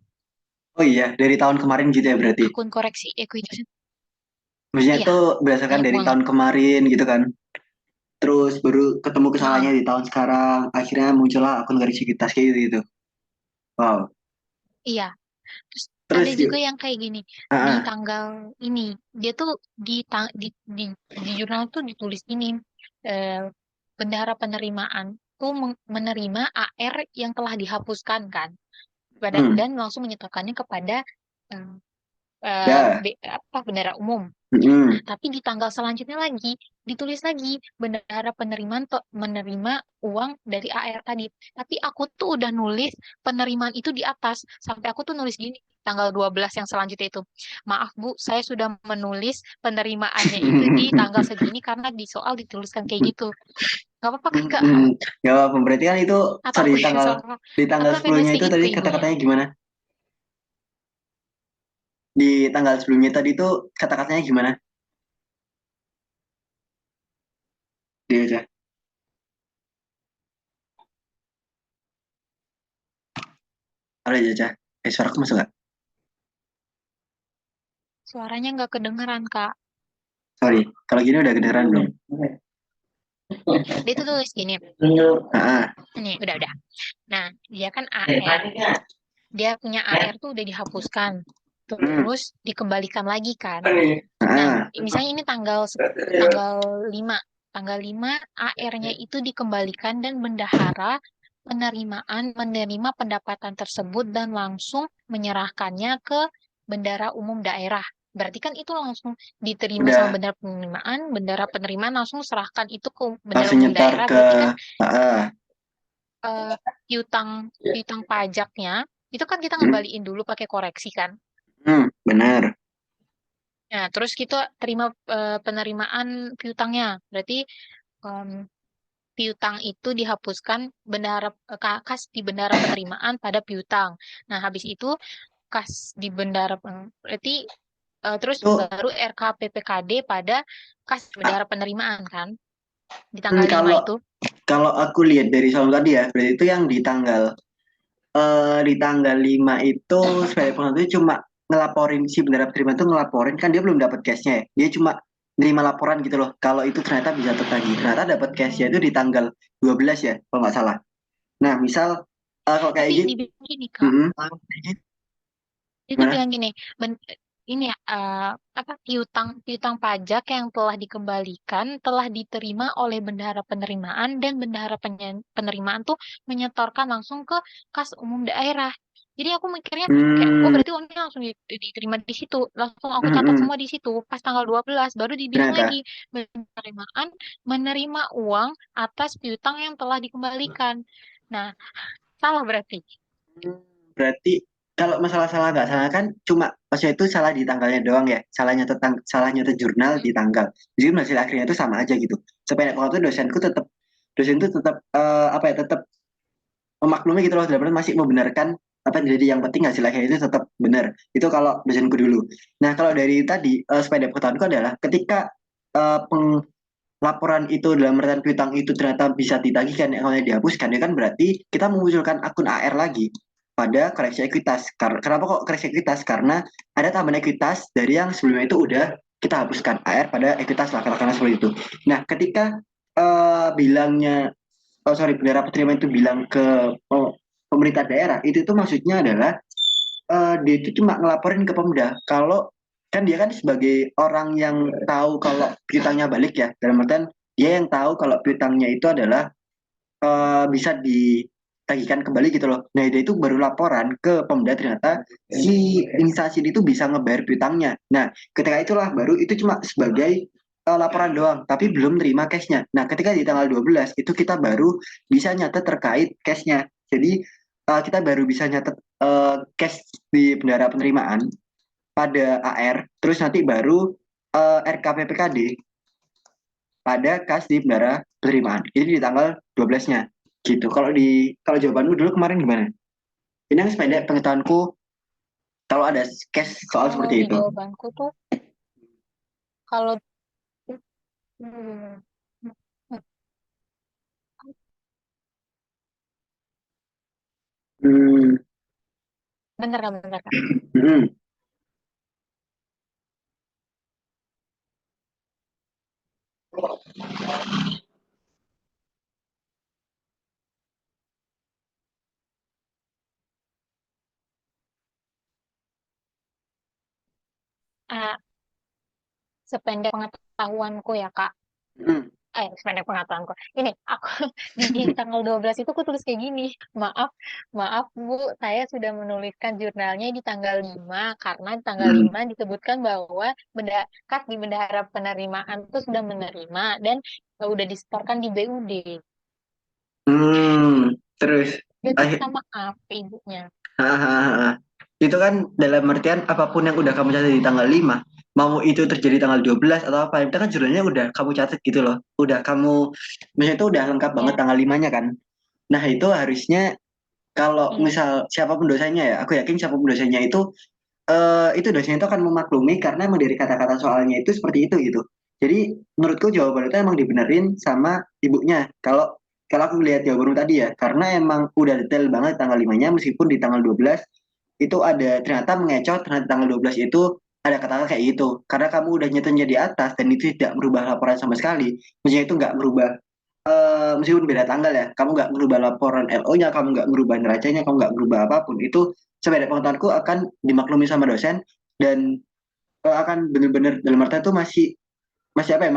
Oh iya, dari tahun kemarin gitu ya berarti. Akun koreksi ekuitasnya. Maksudnya Iya, itu berdasarkan banyak dari banget. tahun kemarin gitu kan. Terus baru ketemu Heeh. kesalahannya di tahun sekarang. Akhirnya muncullah akun koreksi kita kayak gitu, gitu. Wow. Iya. Terus ada Terus juga yang kayak gini, di ah, tanggal ini, dia tuh di jurnal tuh ditulis ini, eh, bendahara penerimaan tuh menerima AR yang telah dihapuskan kan, hmm, dan langsung menyetokannya kepada eh, ya, apa bendahara umum. hmm, Nah, tapi di tanggal selanjutnya lagi ditulis lagi bendahara penerimaan menerima uang dari AR tadi. Tapi aku tuh udah nulis penerimaan itu di atas. Sampai aku tuh nulis gini tanggal 12 yang selanjutnya itu. Maaf Bu, saya sudah menulis penerimaannya itu di tanggal segini karena di soal dituliskan kayak gitu. Gak apa-apa kan Kak? ya apa berarti kan itu Atau sorry aku yang salah? di Aku tanggal sampai nulis 10-nya kayak itu gitu tadi ke ibunya. kata-katanya gimana? Di tanggal sebelumnya tadi itu kata-katanya gimana? Dia aja. Halo Jaja. Suaraku masuk nggak? Suaranya nggak kedengeran, Kak. Sorry. Kalau gini udah kedengeran belum? Dia tuh tulis gini. Ah, Nih, udah. Nah, dia kan AR. Dia punya AR tuh udah dihapuskan. hmm, Terus dikembalikan lagi kan. Nah, ah, misalnya ini tanggal 5. Tanggal 5 AR-nya itu dikembalikan dan bendahara menerima pendapatan tersebut dan langsung menyerahkannya ke bendara umum daerah. Berarti kan itu langsung diterima sama udah bendara penerimaan langsung serahkan itu ke bendara langsung umum nyetor daerah. ke Berarti kan ah, eh, piutang piutang pajaknya itu kan kita hmm, ngembaliin dulu pakai koreksi kan. benar. Nah, terus kita terima penerimaan piutangnya. Berarti em, piutang itu dihapuskan kas di bendara penerimaan pada piutang. Nah, habis itu kas di berarti terus Itu baru RKPPKD pada kas bendara penerimaan kan di tanggal 5 kalau itu. kalau aku lihat dari soal tadi ya, berarti itu yang di tanggal 5 itu sebagai penonton itu cuma ngelaporin si bendara terima itu ngelaporin kan dia belum dapat cashnya ya. Dia cuma nerima laporan gitu loh. Kalau itu ternyata bisa tertagih. Ternyata dapat cashnya itu di tanggal 12 ya, kalau nggak salah. Nah, misal kalau kayak Tapi gitu, dibilang gini, Kak. Itu gimana? bilang gini, ini ya, apa piutang piutang pajak yang telah dikembalikan telah diterima oleh bendahara penerimaan dan bendahara penerimaan tuh menyetorkan langsung ke kas umum daerah. Jadi aku mikirnya kayak, oh Hmm, berarti uangnya langsung diterima di situ, langsung aku hmm, catat hmm. semua di situ. Pas tanggal 12 baru dibilang Ternyata. lagi penerimaan menerima uang atas piutang yang telah dikembalikan. Nah, salah berarti. Hmm, berarti kalau masalah salah nggak salah kan cuma maksudnya itu salah di tanggalnya doang ya. Salah nyetet jurnal di tanggal. Jadi hasil akhirnya itu sama aja gitu. Sependek waktu dosen itu tetap apa ya tetap memaklumi gitu loh dalam artian masih membenarkan apa jadi yang penting hasil akhirnya itu tetap benar. Itu kalau dosenku dulu. Nah, kalau dari tadi sepeda pengetahuanku adalah ketika laporan itu dalam artian piutang itu ternyata bisa ditagihkan yang oleh dihapuskan ya kan berarti kita memunculkan akun AR lagi pada koreksi ekuitas. Kenapa kok koreksi ekuitas? Karena ada tambahan ekuitas dari yang sebelumnya itu udah kita hapuskan AR pada ekuitas lah karena seperti itu. Nah, ketika bilangnya oh sorry bendera penerima itu bilang ke pemerintah daerah itu maksudnya adalah dia itu cuma ngelaporin ke Pemda kalau kan dia kan sebagai orang yang tahu kalau piutangnya balik ya dalam artian dia yang tahu kalau piutangnya itu adalah bisa ditagihkan kembali gitu loh. Nah dia itu baru laporan ke Pemda ternyata si instansi itu bisa ngebayar piutangnya. Nah ketika itulah baru itu cuma sebagai laporan doang, tapi belum terima cashnya. Nah ketika di tanggal 12 itu kita baru bisa nyatet terkait cashnya. Jadi kita baru bisa nyatet cash di bendara penerimaan pada AR, terus nanti baru RKPPKD pada kas di bendara penerimaan. Ini di tanggal 12-nya. Gitu. Kalau jawabanmu dulu kemarin gimana? Ini yang sepeda pengetahuanku kalau ada case soal Kalau seperti di itu. jawabanku tuh kalau hmm, Hmm, bentar kak. hmm, Ah, sependek pengetahuanku ya kak. hmm. Sependek pengetahuanku. Ini aku di tanggal 12 itu aku tulis kayak gini. Maaf, maaf Bu, saya sudah menuliskan jurnalnya di tanggal 5 karena di tanggal Hmm. 5 disebutkan bahwa kas di bendahara penerimaan itu sudah menerima dan udah disetorkan di BUD. Hmm. Terus, Dia tuh akhir, minta maaf ke ibunya. hahaha. Itu kan dalam artian apapun yang udah kamu catat di tanggal 5 mau itu terjadi tanggal 12 atau apa, itu kan judulnya udah kamu catat gitu loh. Udah kamu, maksudnya itu udah lengkap banget Ya, tanggal 5-nya kan. Nah, itu harusnya kalau iya. misal siapapun dosennya ya, aku yakin siapapun dosennya itu dosen itu akan memaklumi karena emang dari kata-kata soalnya itu seperti itu gitu. Jadi menurutku jawaban itu emang dibenerin sama ibunya. Kalau kalau aku lihat jawabanmu tadi ya, karena emang udah detail banget tanggal 5-nya, meskipun di tanggal 12 itu ada ternyata mengecoh, ternyata tanggal 12 itu ada kata-kata kayak gitu. Karena kamu udah nyetelnya di atas dan itu tidak merubah laporan sama sekali. Maksudnya itu nggak merubah, meskipun beda tanggal ya, kamu nggak merubah laporan LO-nya, kamu nggak merubah neracanya, kamu nggak merubah apapun. Itu sebenarnya pengetahuanku akan dimaklumi sama dosen dan akan benar-benar dalam artian itu masih masih apa ya,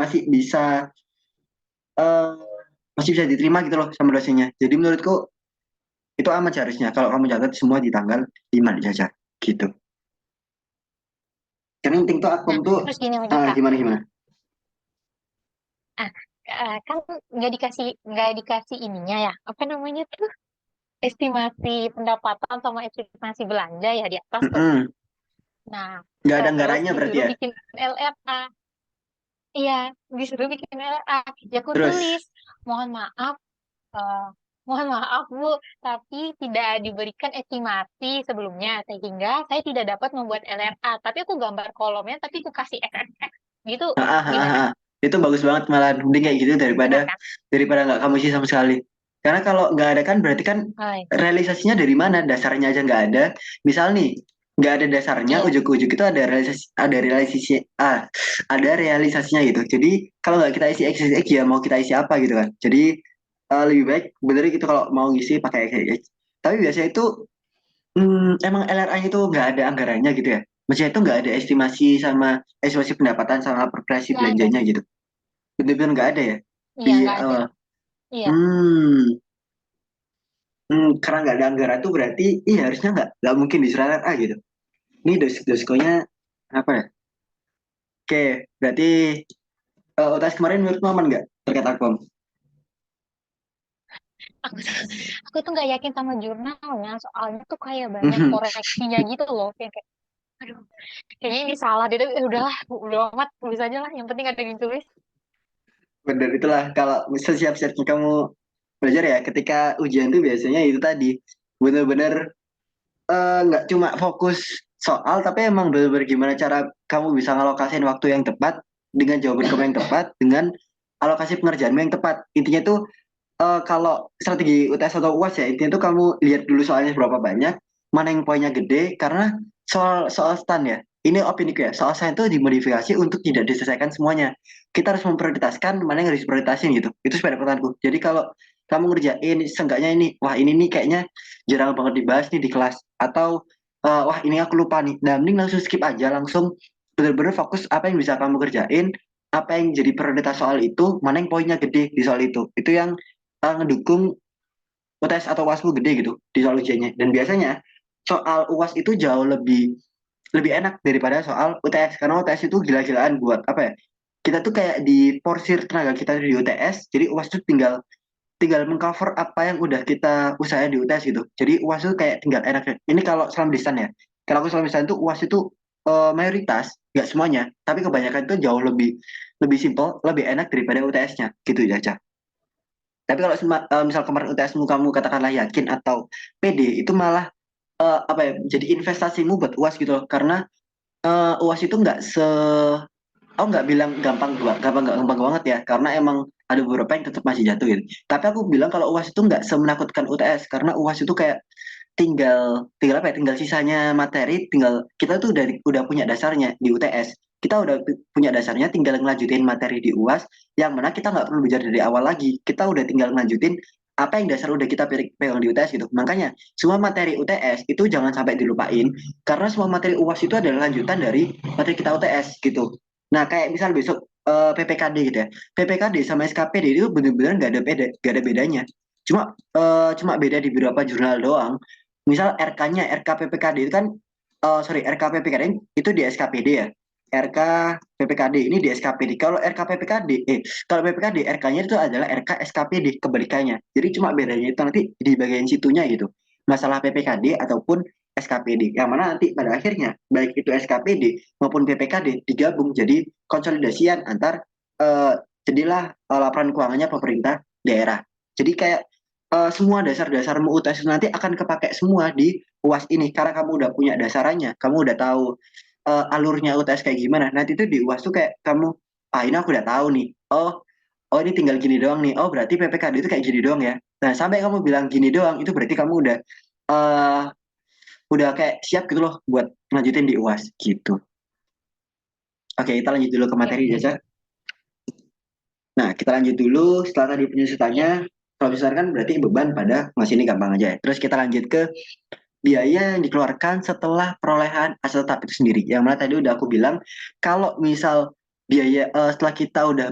eh, masih bisa diterima gitu loh sama dosennya. Jadi menurutku itu aman seharusnya kalau kamu catat semua di tanggal 5 saja gitu. Karena yang penting tuh akum Nah, tuh terus gini lagi Kak. gimana gimana. Ah, kan nggak dikasih ininya ya. Apa namanya tuh? Estimasi pendapatan sama estimasi belanja ya di atas tuh. Mm-mm. Nah, Nggak ada terus anggarannya berarti disuruh ya. bikin LRA. Iya, disuruh bikin LRA. Ya aku Terus tulis, mohon maaf, eh, mohon maaf Bu, tapi tidak diberikan estimasi sebelumnya sehingga saya tidak dapat membuat LRA. Tapi aku gambar kolomnya, tapi aku kasih XXX gitu. ah, ah, ah, Gimana? ah. Itu bagus banget malah mending kayak gitu daripada Benar kan? daripada nggak kamu sih sama sekali. Karena kalau nggak ada kan berarti kan Hai. realisasinya dari mana? Dasarnya aja nggak ada. Misal nih nggak ada dasarnya, Iya, ujuk-ujuk itu ada realisasinya gitu. Jadi kalau nggak kita isi XXX ya mau kita isi apa gitu kan. Jadi lebih baik bener gitu kalau mau ngisi pakai XXX. Tapi biasanya itu emang LRA itu nggak ada anggarannya gitu ya. Maksudnya itu nggak ada estimasi pendapatan sama progresi nggak ada. belanjanya gitu. Bener-bener nggak ada ya Iya, di nggak ada. awal. Iya. Hmm, karena nggak ada anggaran tuh berarti iya harusnya nggak mungkin di LRA gitu. Ini doskonya apa ya? Oke, berarti UTS kemarin menurutmu aman nggak terkait Akom? Aku tuh nggak yakin sama jurnalnya, soalnya tuh kayak banyak koreksinya gitu loh. Kayak, aduh, kayaknya ini salah. Dia tuh, udahlah, udah amat, tulis aja lah. Yang penting ada yang tulis. Bener itulah kalau sesiap-siapnya kamu belajar ya ketika ujian tuh biasanya itu tadi bener-bener nggak cuma fokus soal tapi emang bener-bener gimana cara kamu bisa ngalokasin waktu yang tepat dengan jawaban kamu yang tepat dengan alokasi pengerjaanmu yang tepat. Intinya tuh kalau strategi UTS atau UAS ya intinya tuh kamu lihat dulu soalnya berapa banyak, mana yang poinnya gede karena soal soal stan ya. Ini opini ya, soal saya itu dimodifikasi untuk tidak diselesaikan semuanya. Kita harus memprioritaskan mana yang harus diprioritasin gitu. Itu sepeda pertanyaanku. Jadi kalau kamu ngerjain seenggaknya ini, wah ini nih kayaknya jarang banget dibahas nih di kelas. Atau wah ini aku lupa nih. Nah, mending langsung skip aja, langsung bener-bener fokus apa yang bisa kamu kerjain, apa yang jadi prioritas soal itu, mana yang poinnya gede di soal itu. Itu yang ngedukung UTS atau UASmu gede gitu di soal ujiannya. Dan biasanya soal UAS itu jauh lebih lebih enak daripada soal UTS karena UTS itu gila-gilaan buat apa ya? Kita tuh kayak diporsir tenaga kita di UTS, jadi UAS itu tinggal tinggal mengcover apa yang udah kita usahain di UTS gitu. Jadi UAS itu kayak tinggal enak. Ini kalau selam lisan ya. Kalau aku selam lisan itu UAS itu mayoritas, nggak semuanya, tapi kebanyakan itu jauh lebih lebih simple, lebih enak daripada UTS-nya gitu ya, Cak. Tapi kalau misal kemarin UTSmu kamu katakanlah yakin atau PD itu malah apa ya jadi investasimu buat UAS gitu loh. Karena UAS itu nggak aku nggak bilang gampang banget ya karena emang ada beberapa yang tetap masih jatuh gitu. Tapi aku bilang kalau UAS itu nggak semenakutkan UTS karena UAS itu kayak tinggal tinggal apa ya tinggal sisanya materi tinggal kita tuh udah punya dasarnya di UTS kita udah punya dasarnya tinggal ngelanjutin materi di UAS yang mana kita nggak perlu belajar dari awal lagi kita udah tinggal ngelanjutin apa yang dasar udah kita pegang di UTS gitu makanya semua materi UTS itu jangan sampai dilupain karena semua materi UAS itu adalah lanjutan dari materi kita UTS gitu nah kayak misal besok PPKD gitu ya PPKD sama SKPD itu bener-bener nggak ada bedanya cuma beda di beberapa jurnal doang misal RK-nya RKPPKD itu kan sorry RKPPKD itu di SKPD ya RK PPKD ini di SKPD kalau RKPPKD kalau PPKD RK-nya itu adalah RK SKPD kebalikannya jadi cuma bedanya itu nanti di bagian situnya gitu masalah PPKD ataupun SKPD yang mana nanti pada akhirnya baik itu SKPD maupun PPKD digabung jadi konsolidasian antar jadilah laporan keuangannya pemerintah daerah jadi kayak semua dasar-dasarmu UTS nanti akan kepake semua di UAS ini karena kamu udah punya dasarannya, kamu udah tahu alurnya UTS kayak gimana. Nanti itu di UAS tuh kayak kamu ah ini aku udah tahu nih. Oh ini tinggal gini doang nih. Oh berarti PPKD itu kayak gini doang ya. Nah sampai kamu bilang gini doang, itu berarti kamu eh udah kayak siap gitu loh buat lanjutin di UAS gitu. Oke, kita lanjut dulu ke Ya, materi aja. Nah, kita lanjut dulu setelah tadi ya. penyusutannya. Kalau misalkan berarti beban pada masih ini gampang aja ya. Terus kita lanjut ke biaya yang dikeluarkan setelah perolehan aset tetap itu sendiri. Yang mana tadi udah aku bilang, kalau misal biaya setelah kita udah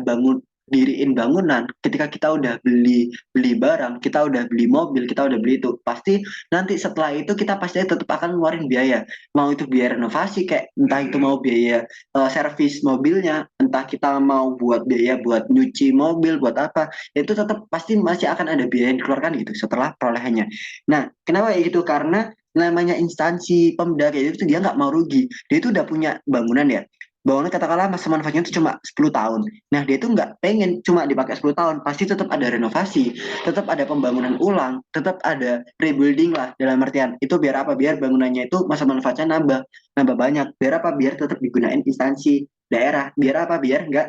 diriin bangunan, ketika kita udah beli beli barang, kita udah beli mobil, kita udah beli itu, pasti nanti setelah itu kita pasti tetap akan ngeluarin biaya. Mau itu biaya renovasi, kayak entah itu mau biaya servis mobilnya, entah kita mau buat biaya buat nyuci mobil, buat apa, itu tetap pasti masih akan ada biaya yang dikeluarkan gitu setelah perolehannya. Nah, kenapa ya gitu? Karena namanya instansi Pemda kayak itu dia nggak mau rugi. Dia itu udah punya bangunan ya. Bangunan katakanlah masa manfaatnya itu cuma 10 tahun. Nah, dia itu nggak pengen cuma dipakai 10 tahun. Pasti tetap ada renovasi, tetap ada pembangunan ulang, tetap ada rebuilding lah dalam artian. Itu biar apa? Biar bangunannya itu masa manfaatnya nambah banyak. Biar apa? Biar tetap digunain instansi daerah. Biar apa? Biar nggak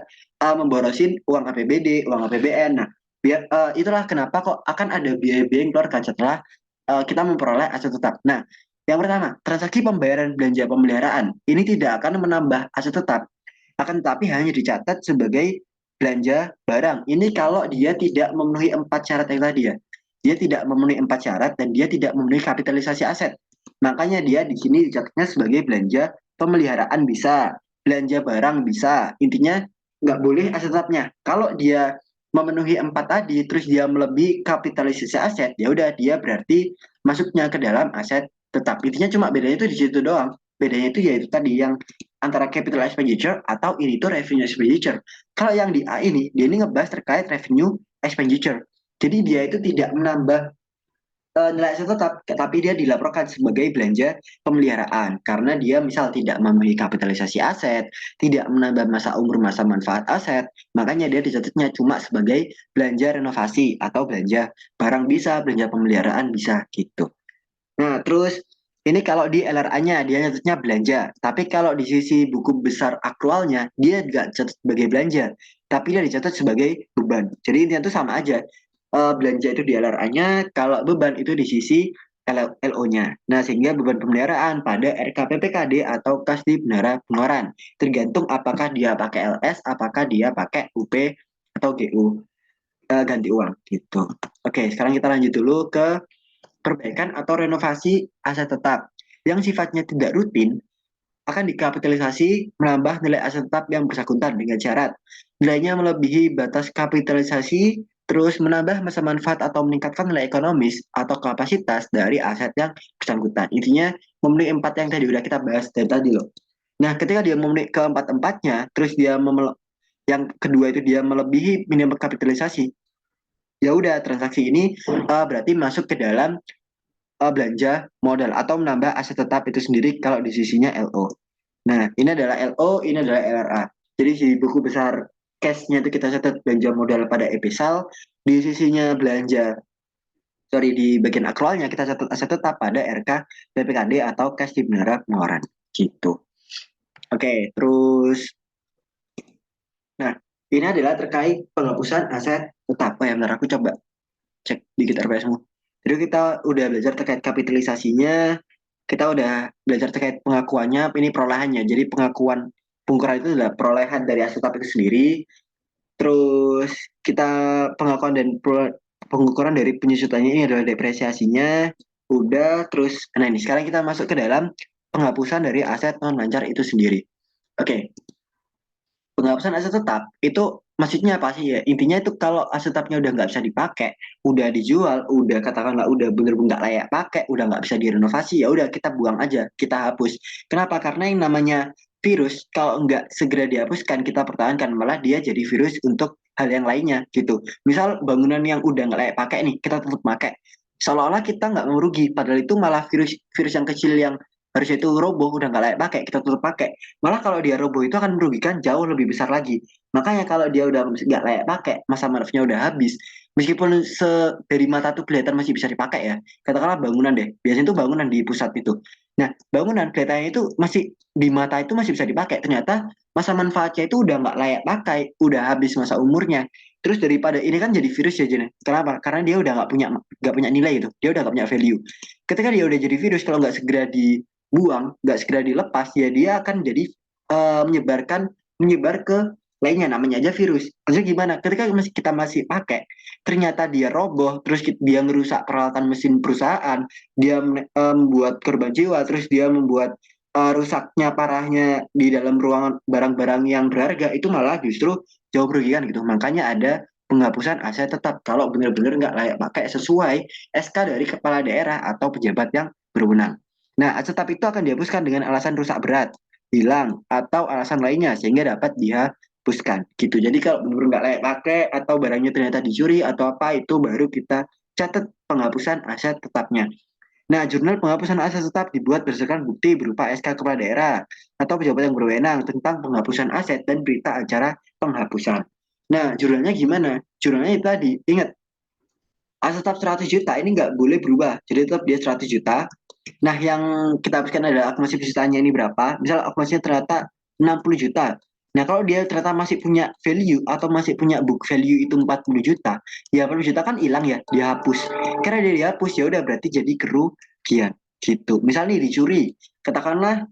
memborosin uang APBD, uang APBN. Nah, biar itulah kenapa kok akan ada biaya-biaya yang keluar setelah kita memperoleh aset tetap. Nah, yang pertama, transaksi pembayaran belanja pemeliharaan ini tidak akan menambah aset tetap, akan tetapi hanya dicatat sebagai belanja barang. Ini kalau dia tidak memenuhi 4 syarat yang tadi ya. Dia tidak memenuhi 4 syarat dan dia tidak memenuhi kapitalisasi aset. Makanya dia di sini dicatatnya sebagai belanja pemeliharaan bisa, belanja barang bisa. Intinya nggak boleh aset tetapnya. Kalau dia memenuhi 4 tadi, terus dia melebihi kapitalisasi aset, ya udah dia berarti masuknya ke dalam aset tetap. Intinya cuma bedanya itu di situ doang. Bedanya itu yaitu tadi yang antara capital expenditure atau ini tuh revenue expenditure. Kalau yang di A ini, dia ini ngebahas terkait revenue expenditure. Jadi dia itu tidak menambah nilai aset tetap, tapi dia dilaporkan sebagai belanja pemeliharaan karena dia misal tidak memenuhi kapitalisasi aset, tidak menambah masa umur masa manfaat aset, makanya dia dicatatnya cuma sebagai belanja renovasi atau belanja barang bisa, belanja pemeliharaan bisa gitu. Nah, terus ini kalau di LRA-nya dia nyatetnya belanja, tapi kalau di sisi buku besar aktualnya dia nggak catat sebagai belanja, tapi dia dicatat sebagai beban. Jadi intinya itu sama aja. Belanja itu di LRA-nya, kalau beban itu di sisi LO-nya. Nah, sehingga beban pemeliharaan pada RKPPKD atau kas di bendahara pengeluaran. Tergantung apakah dia pakai LS, apakah dia pakai UP atau GU, ganti uang gitu. Oke, sekarang kita lanjut dulu ke perbaikan atau renovasi aset tetap yang sifatnya tidak rutin akan dikapitalisasi menambah nilai aset tetap yang bersangkutan dengan syarat nilainya melebihi batas kapitalisasi, terus menambah masa manfaat atau meningkatkan nilai ekonomis atau kapasitas dari aset yang bersangkutan. Intinya memenuhi 4 yang tadi udah kita bahas dari tadi loh. Nah, ketika dia memenuhi keempat-empatnya, terus yang kedua itu dia melebihi minimum kapitalisasi, ya udah transaksi ini berarti masuk ke dalam belanja modal atau menambah aset tetap itu sendiri kalau di sisinya LO. Nah, ini adalah LO, ini adalah LRA. Jadi di buku besar cash-nya itu kita catat belanja modal pada episal, di sisinya belanja, sorry, di bagian akrualnya kita catat aset tetap pada RK PPKD atau cash di bendahara pengeluaran. Gitu. Oke, terus, nah, ini adalah terkait penghapusan aset tetap. Oh ya, bentar aku coba cek dikit RPS-mu. Jadi kita udah belajar terkait kapitalisasinya, kita udah belajar terkait pengakuannya, ini perolehannya. Jadi pengakuan pengukuran itu adalah perolehan dari aset tetap itu sendiri. Terus kita pengakuan dan pengukuran dari penyusutannya ini adalah depresiasinya. Udah, terus, nah ini sekarang kita masuk ke dalam penghapusan dari aset non lancar itu sendiri. Oke, penghapusan aset tetap itu maksudnya apa sih ya? Intinya itu kalau aset tetapnya udah nggak bisa dipakai, udah dijual, udah katakanlah udah bener-bener nggak layak pakai, udah nggak bisa direnovasi, ya udah kita buang aja, kita hapus. Kenapa? Karena yang namanya virus kalau nggak segera dihapuskan, kita pertahankan malah dia jadi virus untuk hal yang lainnya gitu. Misal bangunan yang udah nggak layak pakai nih, kita tetap pakai. Seolah-olah kita nggak merugi, padahal itu malah virus virus yang kecil yang harusnya itu roboh udah nggak layak pakai, kita tetap pakai. Malah kalau dia roboh itu akan merugikan jauh lebih besar lagi. Makanya kalau dia udah nggak layak pakai, masa manfaatnya udah habis, meskipun dari mata tuh kelihatan masih bisa dipakai ya. Katakanlah bangunan deh, biasanya tuh bangunan di pusat itu. Nah, bangunan kelihatannya itu masih di mata itu masih bisa dipakai. Ternyata masa manfaatnya itu udah nggak layak pakai, udah habis masa umurnya. Terus daripada ini kan jadi virus ya Jen. Kenapa? Karena dia udah nggak punya nilai itu, dia udah nggak punya value. Ketika dia udah jadi virus, kalau nggak segera dibuang, nggak segera dilepas, ya dia akan jadi menyebar ke lainnya, namanya aja virus. Maksudnya gimana? Ketika kita masih pakai, ternyata dia roboh, terus dia ngerusak peralatan mesin perusahaan, dia membuat korban jiwa, terus dia membuat rusaknya parahnya di dalam ruangan barang-barang yang berharga, itu malah justru jauh merugikan gitu. Makanya ada penghapusan aset tetap kalau benar-benar nggak layak pakai sesuai SK dari kepala daerah atau pejabat yang berwenang. Nah, aset tetap itu akan dihapuskan dengan alasan rusak berat, hilang, atau alasan lainnya sehingga dapat dihapuskan gitu. Jadi kalau benar-benar nggak layak pakai atau barangnya ternyata dicuri atau apa, itu baru kita catat penghapusan aset tetapnya. Nah, jurnal penghapusan aset tetap dibuat berdasarkan bukti berupa SK kepala daerah atau pejabat yang berwenang tentang penghapusan aset dan berita acara penghapusan. Nah, jurnalnya gimana? Jurnalnya itu tadi, ingat, aset tetap 100 juta ini nggak boleh berubah. Jadi tetap dia 100 juta. Nah, yang kita hapuskan adalah akumulasi pesertanya ini berapa. Misal akumulasinya ternyata 60 juta. Nah, kalau dia ternyata masih punya value atau masih punya book value itu 40 juta, ya 40 juta kan hilang ya, dia hapus. Karena dia dihapus, ya udah berarti jadi kerugian gitu. Misalnya dicuri, katakanlah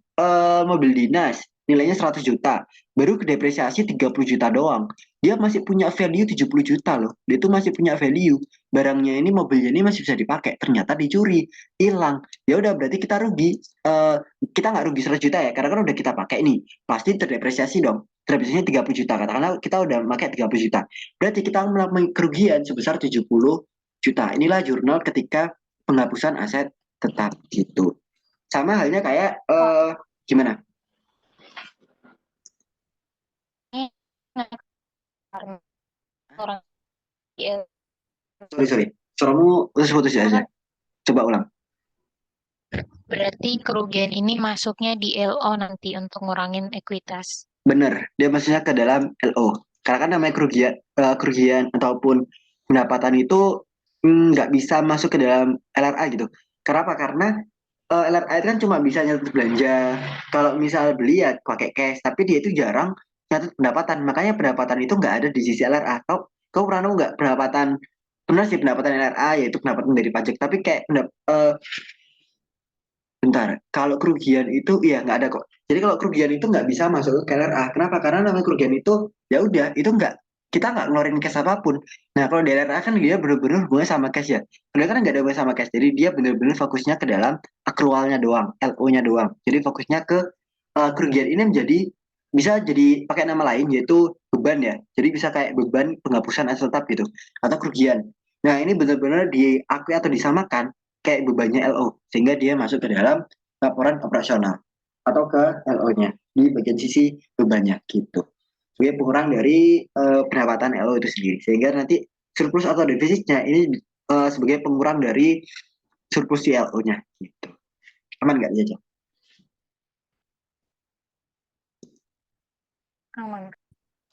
mobil dinas nilainya 100 juta, baru kedepresiasi 30 juta doang. Dia masih punya value 70 juta loh. Dia tuh masih punya value. Barangnya ini, mobilnya ini masih bisa dipakai. Ternyata dicuri, hilang. Ya udah berarti kita rugi. Eh, kita nggak rugi 100 juta ya, karena kan udah kita pakai nih. Pasti terdepresiasi dong. Terdepresiasinya 30 juta. Katakanlah kita udah pakai 30 juta. Berarti kita mengalami kerugian sebesar 70 juta. Inilah jurnal ketika penghapusan aset tetap gitu. Sama halnya kayak Oh, gimana? ini karena orang IL Sorry, sorry. Suaramu putus-putus ya, kan coba ulang. berarti kerugian ini masuknya di LO nanti untuk ngurangin ekuitas. Bener, dia maksudnya ke dalam LO. Karena kan namanya kerugian ataupun pendapatan itu nggak bisa masuk ke dalam LRA gitu. Kenapa? Karena LRA itu kan cuma bisa nyatet belanja. Kalau misal beli ya pakai cash, tapi dia itu jarang nyatet pendapatan. Makanya pendapatan itu nggak ada di sisi LRA. Kau pernah nemu nggak pendapatan? Benar sih pendapatan LRA yaitu pendapatan dari pajak. Tapi kayak bentar, kalau kerugian itu ya nggak ada kok. Jadi kalau kerugian itu nggak bisa masuk ke KLRA. Kenapa? Karena namanya kerugian itu ya udah itu nggak, kita nggak ngeluarin cash apapun. Nah kalau di LRA kan dia benar-benar hubungannya sama cash ya. Kalau kan nggak ada hubungan sama cash. Jadi dia benar-benar fokusnya ke dalam akrualnya doang, LO-nya doang. Jadi fokusnya ke kerugian ini menjadi bisa jadi pakai nama lain yaitu beban ya. Jadi bisa kayak beban penghapusan aset tetap gitu atau kerugian. Nah ini benar-benar diakui atau disamakan kayak bebannya LO sehingga dia masuk ke dalam laporan operasional atau ke LO-nya di bagian sisi bebannya gitu sebagai pengurang dari pendapatan LO itu sendiri sehingga nanti surplus atau defisitnya ini sebagai pengurang dari surplus di LO-nya gitu. Aman nggak ya? Aman.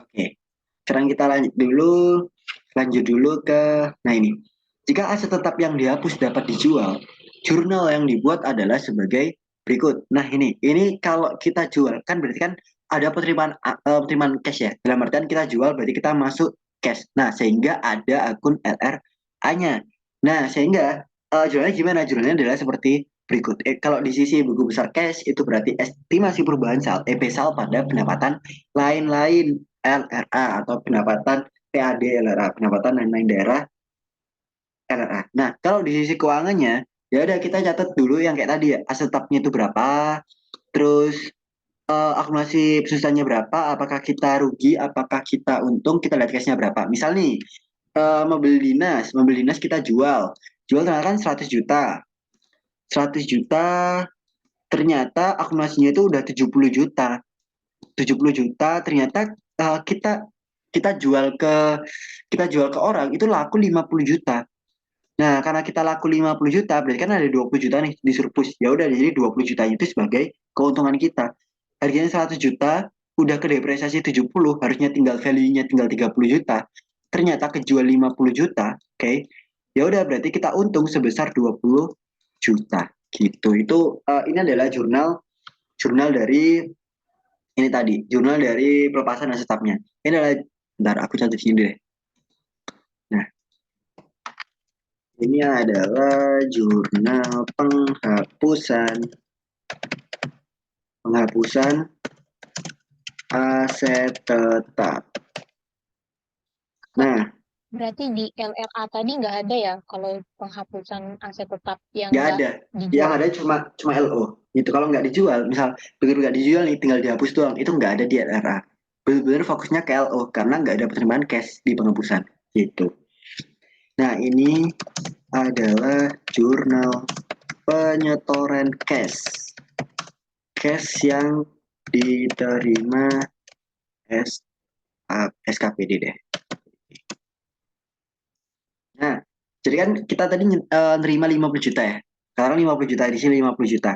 Oke, sekarang kita lanjut dulu ke, nah ini, jika aset tetap yang dihapus dapat dijual, jurnal yang dibuat adalah sebagai berikut. Nah ini kalau kita jual kan berarti kan ada penerimaan cash ya. Dalam artian kita jual berarti kita masuk cash. Nah sehingga ada akun LRA-nya. Nah sehingga jurnalnya gimana? Jurnalnya adalah seperti berikut. Kalau di sisi buku besar cash itu berarti estimasi perubahan saldo sal pada pendapatan lain-lain LRA atau pendapatan PAD LRA, pendapatan lain-lain daerah LRA. Nah, kalau di sisi keuangannya, ya udah kita catat dulu yang kayak tadi ya, aset tetapnya itu berapa, terus akumulasi pesusannya berapa, apakah kita rugi, apakah kita untung, kita lihat cashnya berapa. Misal nih, mobil dinas kita jual ternyata kan 100 juta. 100 juta ternyata akumulasinya itu udah 70 juta. 70 juta ternyata kita kita jual ke kita jual ke orang itu laku 50 juta. Nah, karena kita laku 50 juta, berarti kan ada 20 juta nih di surplus. Ya udah, jadi 20 juta itu sebagai keuntungan kita. Harganya 100 juta, udah ke depresiasi 70, harusnya tinggal value-nya tinggal 30 juta. Ternyata kejual 50 juta, oke. Ya udah berarti kita untung sebesar 20 juta gitu. Ini adalah jurnal dari ini tadi, jurnal dari pelepasan aset tetapnya. Ini adalah, bentar aku catat sini deh. Nah, ini adalah jurnal penghapusan aset tetap. Kak, Nah, berarti di LRA tadi nggak ada ya kalau penghapusan aset tetap yang nggak nggak ada. Yang dijual. ada cuma LO. Itu kalau nggak dijual, misal begitu nggak dijual nih, tinggal dihapus doang. Itu nggak ada di LRA. Benar-benar fokusnya ke LO karena nggak ada penerimaan cash di penghapusan. Gitu. Nah, ini adalah jurnal penyetoran cash. Cash yang diterima S, SKPD deh. Nah, jadi kan kita tadi nerima 50 juta ya. Sekarang 50 juta, di sini 50 juta.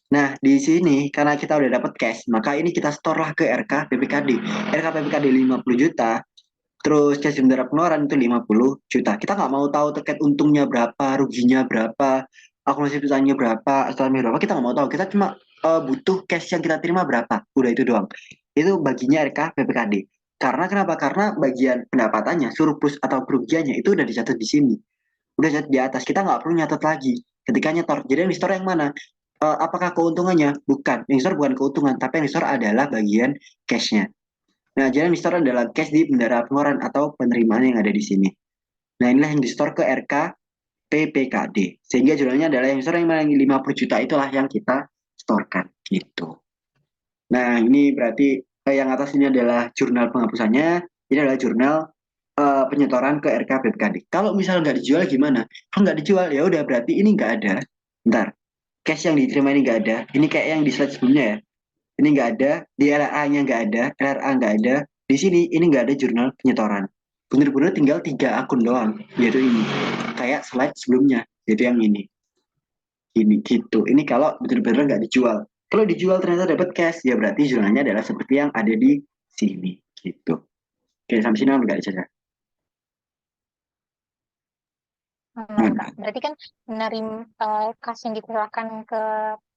Nah, di sini karena kita udah dapat cash, maka ini kita store lah ke RK PPKD. RK PPKD 50 juta, terus cash bendera pengeluaran itu 50 juta. Kita nggak mau tahu terkait untungnya berapa, ruginya berapa, akumulasi perusahaannya berapa, asalnya berapa. Kita nggak mau tahu. Kita cuma butuh cash yang kita terima berapa. Udah itu doang. Itu baginya RK PPKD. Karena kenapa? Karena bagian pendapatannya, surplus atau kerugiannya itu udah dicatat di sini. Udah catat di atas. Kita nggak perlu nyatet lagi. Ketika nyetor. Jadi yang di store yang mana? Apakah keuntungannya? Bukan. Yang di store bukan keuntungan, tapi yang di store adalah bagian cashnya. Nah, jadi yang di store adalah cash di bendera pengeluaran atau penerimaan yang ada di sini. Nah, inilah yang di store ke RK PPKD. Sehingga jurnalnya adalah yang di store yang mana, yang 50 juta itulah yang kita storekan gitu. Nah, ini berarti yang atas ini adalah jurnal penghapusannya, ini adalah jurnal penyetoran ke RK BPKD. Kalau misal nggak dijual gimana? Kalau nggak dijual ya udah berarti ini nggak ada. Bentar, cash yang diterima ini nggak ada. Ini kayak yang di slide sebelumnya ya. Ini nggak ada, di LRA-nya nggak ada, LRA nggak ada. Di sini ini nggak ada jurnal penyetoran. Bener-bener tinggal 3 akun doang, yaitu ini. Kayak slide sebelumnya, yaitu yang ini. Ini gitu. Ini kalau bener-bener nggak dijual. Kalau dijual ternyata dapat cash, ya berarti jurnalnya adalah seperti yang ada di sini. Gitu. Oke, sampai sini nggak dicatat. Aman, Kak. Nah, Berarti kan menerima kas yang diserahkan ke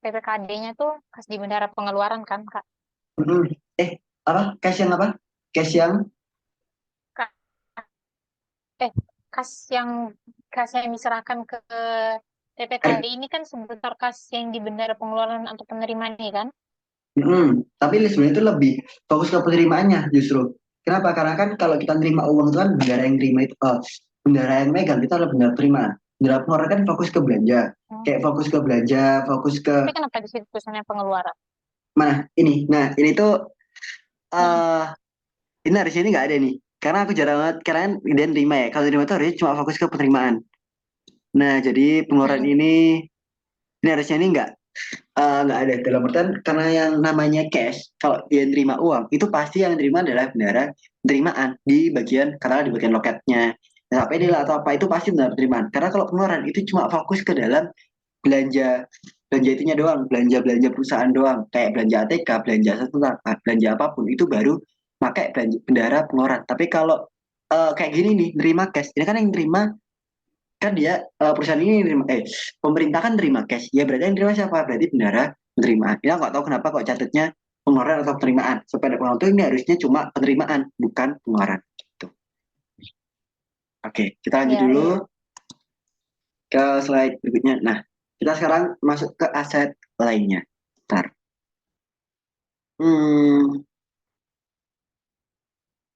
PPKD-nya tuh kas di bendera pengeluaran kan, Kak? mm, apa? Cash yang apa? Cash yang Kak, eh, kas yang kas yang diserahkan ke PPKD R. ini kan sebesar kas yang di bendera pengeluaran atau penerimaan ini kan? Tapi sebenarnya itu lebih fokus ke penerimaannya justru. Kenapa? Karena kan kalau kita nerima uang itu kan bendera yang terima itu, bendera yang megang kita adalah bendera penerimaan. Bendera pengeluaran kan fokus ke belanja. Hmm. Kayak fokus ke belanja, fokus ke Tapi kenapa di situ tulisannya pengeluaran? mana? Ini. Nah, ini tuh Hmm. eh ini harusnya ini nggak ada nih. Karena aku jarang banget, karena kan dia nerima ya. Kalau nerima itu harusnya cuma fokus ke penerimaan. Nah, jadi pengeluaran Hmm. ini harusnya ini nggak ada dalam artian karena yang namanya cash kalau dia terima uang itu pasti yang terima adalah bendera penerimaan di bagian karena di bagian loketnya APD lah atau apa itu pasti benar penerimaan karena kalau pengeluaran itu cuma fokus ke dalam belanja belanja itunya doang belanja belanja perusahaan doang kayak belanja ATK belanja satu belanja apapun itu baru pakai belanja bendera pengeluaran tapi kalau kayak gini nih nerima cash ini kan yang terima kan dia perusahaan ini nerima, pemerintah kan terima cash ya berarti yang terima siapa berarti bendara penerimaan ya nggak tahu kenapa kok catatnya pengeluaran atau penerimaan supaya ada pengeluaran itu ini harusnya cuma penerimaan bukan pengeluaran gitu. Oke kita lanjut Ya, dulu iya. ke slide berikutnya. Nah kita sekarang masuk ke aset lainnya. Ntar. hmm,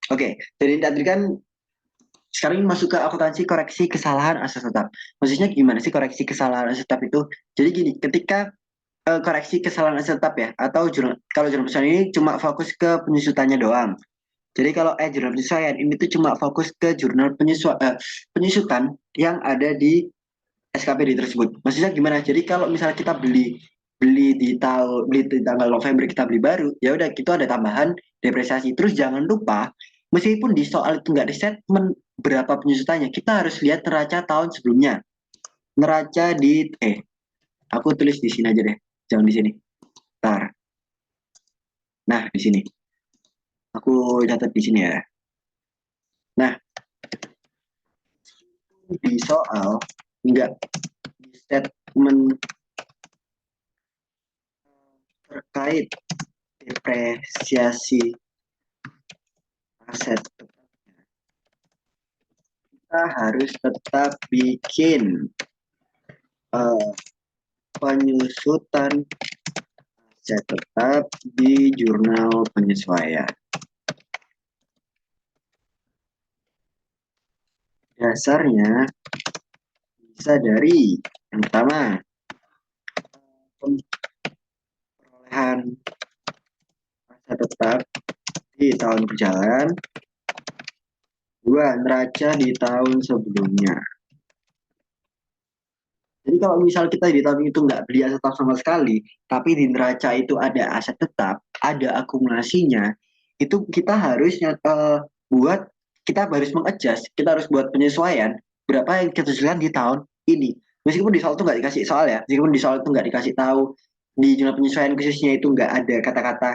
oke jadi tadi kan sekarang ini masuk ke akuntansi koreksi kesalahan aset tetap. Maksudnya gimana sih koreksi kesalahan aset tetap itu? Jadi gini, ketika koreksi kesalahan aset tetap ya atau kalau jurnal penyesuaian ini cuma fokus ke penyusutannya doang. Jadi kalau jurnal penyesuaian ini tuh cuma fokus ke jurnal penyusutan yang ada di SKPD tersebut. Maksudnya gimana? Jadi kalau misalnya kita beli di tanggal November kita beli baru, ya udah itu ada tambahan depresiasi. Terus jangan lupa meskipun di soal itu nggak di statement berapa penyusutannya, kita harus lihat neraca tahun sebelumnya. Neraca di aku tulis di sini aja deh, jangan di sini. Ntar. Nah, di sini. Aku catat di sini ya. Nah, di soal nggak di statement terkait depresiasi aset, kita harus tetap bikin eh, penyusutan aset tetap di jurnal penyesuaian. Dasarnya bisa dari yang pertama, perolehan aset tetap di tahun berjalan. Dua, neraca di tahun sebelumnya. Jadi kalau misal kita di tahun itu nggak beli aset tetap sama sekali, tapi di neraca itu ada aset tetap, ada akumulasinya, itu kita harus buat, kita harus mengadjust, kita harus buat penyesuaian berapa yang kita jualan di tahun ini. Meskipun di soal itu nggak dikasih soal ya, meskipun di soal itu nggak dikasih tahu, di jurnal penyesuaian khususnya itu nggak ada kata-kata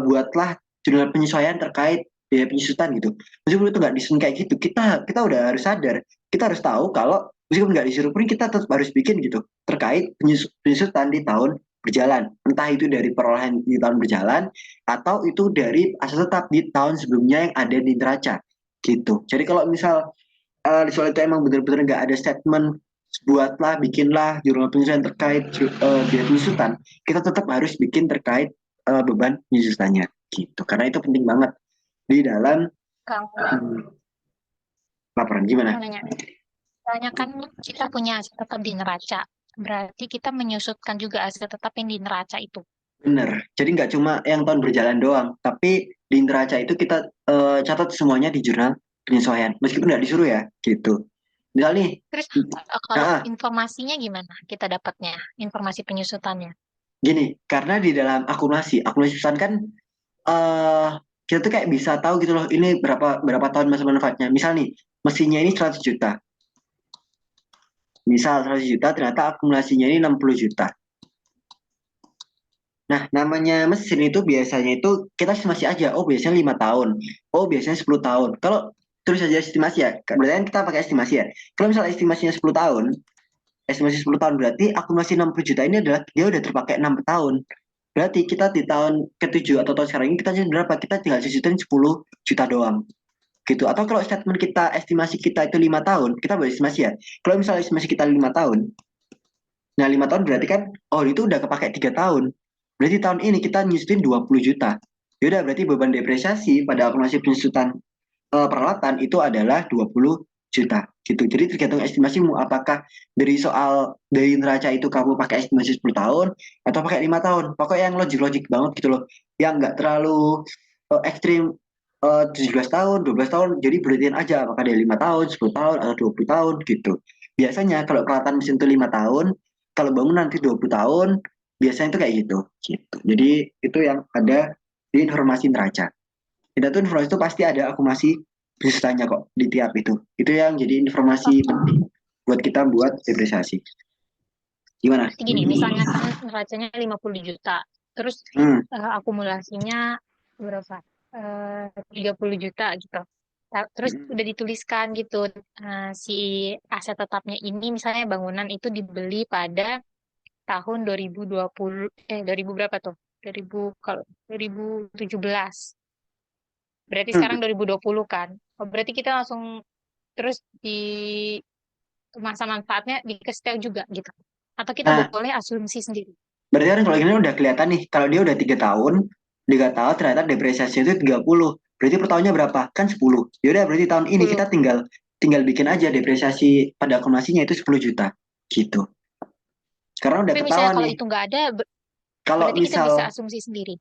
buatlah jurnal penyesuaian terkait biaya penyusutan gitu. Meskipun itu nggak disusun kayak gitu, kita udah harus sadar, kita harus tahu kalau meskipun nggak disuruh pun kita tetap harus bikin gitu terkait penyusutan di tahun berjalan, entah itu dari perolehan di tahun berjalan atau itu dari aset tetap di tahun sebelumnya yang ada di neraca gitu. Jadi kalau misal di soal itu emang benar-benar nggak ada statement buatlah bikinlah jurnal penyusutan terkait biaya penyusutan, kita tetap harus bikin terkait beban penyusutannya gitu, karena itu penting banget di dalam Kamu laporan. Gimana? mau nanya, soalnya kan kita punya aset tetap di neraca. Berarti kita menyusutkan juga aset tetap yang di neraca itu. Bener. Jadi nggak cuma yang tahun berjalan doang, tapi di neraca itu kita catat semuanya di jurnal penyesuaian. Meskipun nggak disuruh ya, gitu. Misal nih, Terus kalau ah, informasinya gimana kita dapatnya, informasi penyusutannya? gini, karena di dalam akumulasi, akumulasi perusahaan kan eh kita tuh kayak bisa tahu gitu loh, ini berapa berapa tahun masa manfaatnya. Misal nih, mesinnya ini 100 juta. Misal 100 juta, ternyata akumulasinya ini 60 juta. Nah, namanya mesin itu biasanya itu kita estimasi aja. Oh, biasanya 5 tahun. Oh, biasanya 10 tahun. Kalau terus saja estimasi ya, berarti kan kita pakai estimasi ya. Kalau misalnya estimasinya 10 tahun, estimasi 10 tahun berarti akumulasi 60 juta ini adalah dia udah terpakai 6 tahun. Berarti kita di tahun ke-7 atau tahun sekarang ini kita jadi berapa? Kita tinggal sisihin 10 juta doang. Gitu. Atau kalau statement kita, estimasi kita itu 5 tahun, kita boleh estimasi ya. Kalau misalnya estimasi kita 5 tahun, nah 5 tahun berarti kan, oh itu udah kepake 3 tahun. Berarti tahun ini kita nyusutin 20 juta. Yaudah berarti beban depresiasi pada akumulasi penyusutan peralatan itu adalah 20 juta gitu. Jadi tergantung estimasimu apakah dari neraca itu kamu pakai estimasi 10 tahun atau pakai 5 tahun. Pokoknya yang logik-logik banget gitu loh. Yang nggak terlalu ekstrim 17 tahun, 12 tahun. Jadi berhentiin aja apakah dia 5 tahun, 10 tahun atau 20 tahun gitu. Biasanya kalau peralatan mesin itu 5 tahun, kalau bangunan nanti 20 tahun, biasanya itu kayak gitu gitu. Jadi itu yang ada di informasi neraca. Kita tuh informasi itu pasti ada akumulasi bisanya kok di tiap itu. Itu yang jadi informasi penting buat kita buat depresiasi. Gimana? Berarti gini, misalnya kan neracanya 50 juta, terus Hmm. akumulasinya berapa? 30 juta gitu. Terus udah dituliskan gitu, si aset tetapnya ini misalnya bangunan itu dibeli pada tahun 2020, 2000 berapa tuh? 2000, kalau 2017. Berarti sekarang 2020 kan. Oh, berarti kita langsung terus di masa manfaatnya dikasih tahu juga gitu. Atau kita Nah, boleh asumsi sendiri. berarti kan kalau gini udah kelihatan nih, kalau dia udah 3 tahun, 3 tahun ternyata depresiasinya itu 30. Berarti per tahunnya berapa? Kan 10. Yaudah berarti tahun ini 10. kita tinggal tinggal bikin aja depresiasi pada akumulasinya itu 10 juta. Gitu. Karena udah Tapi misalnya ketahuan kalau nih. itu nggak ada, Kalau berarti kita misal bisa asumsi sendiri.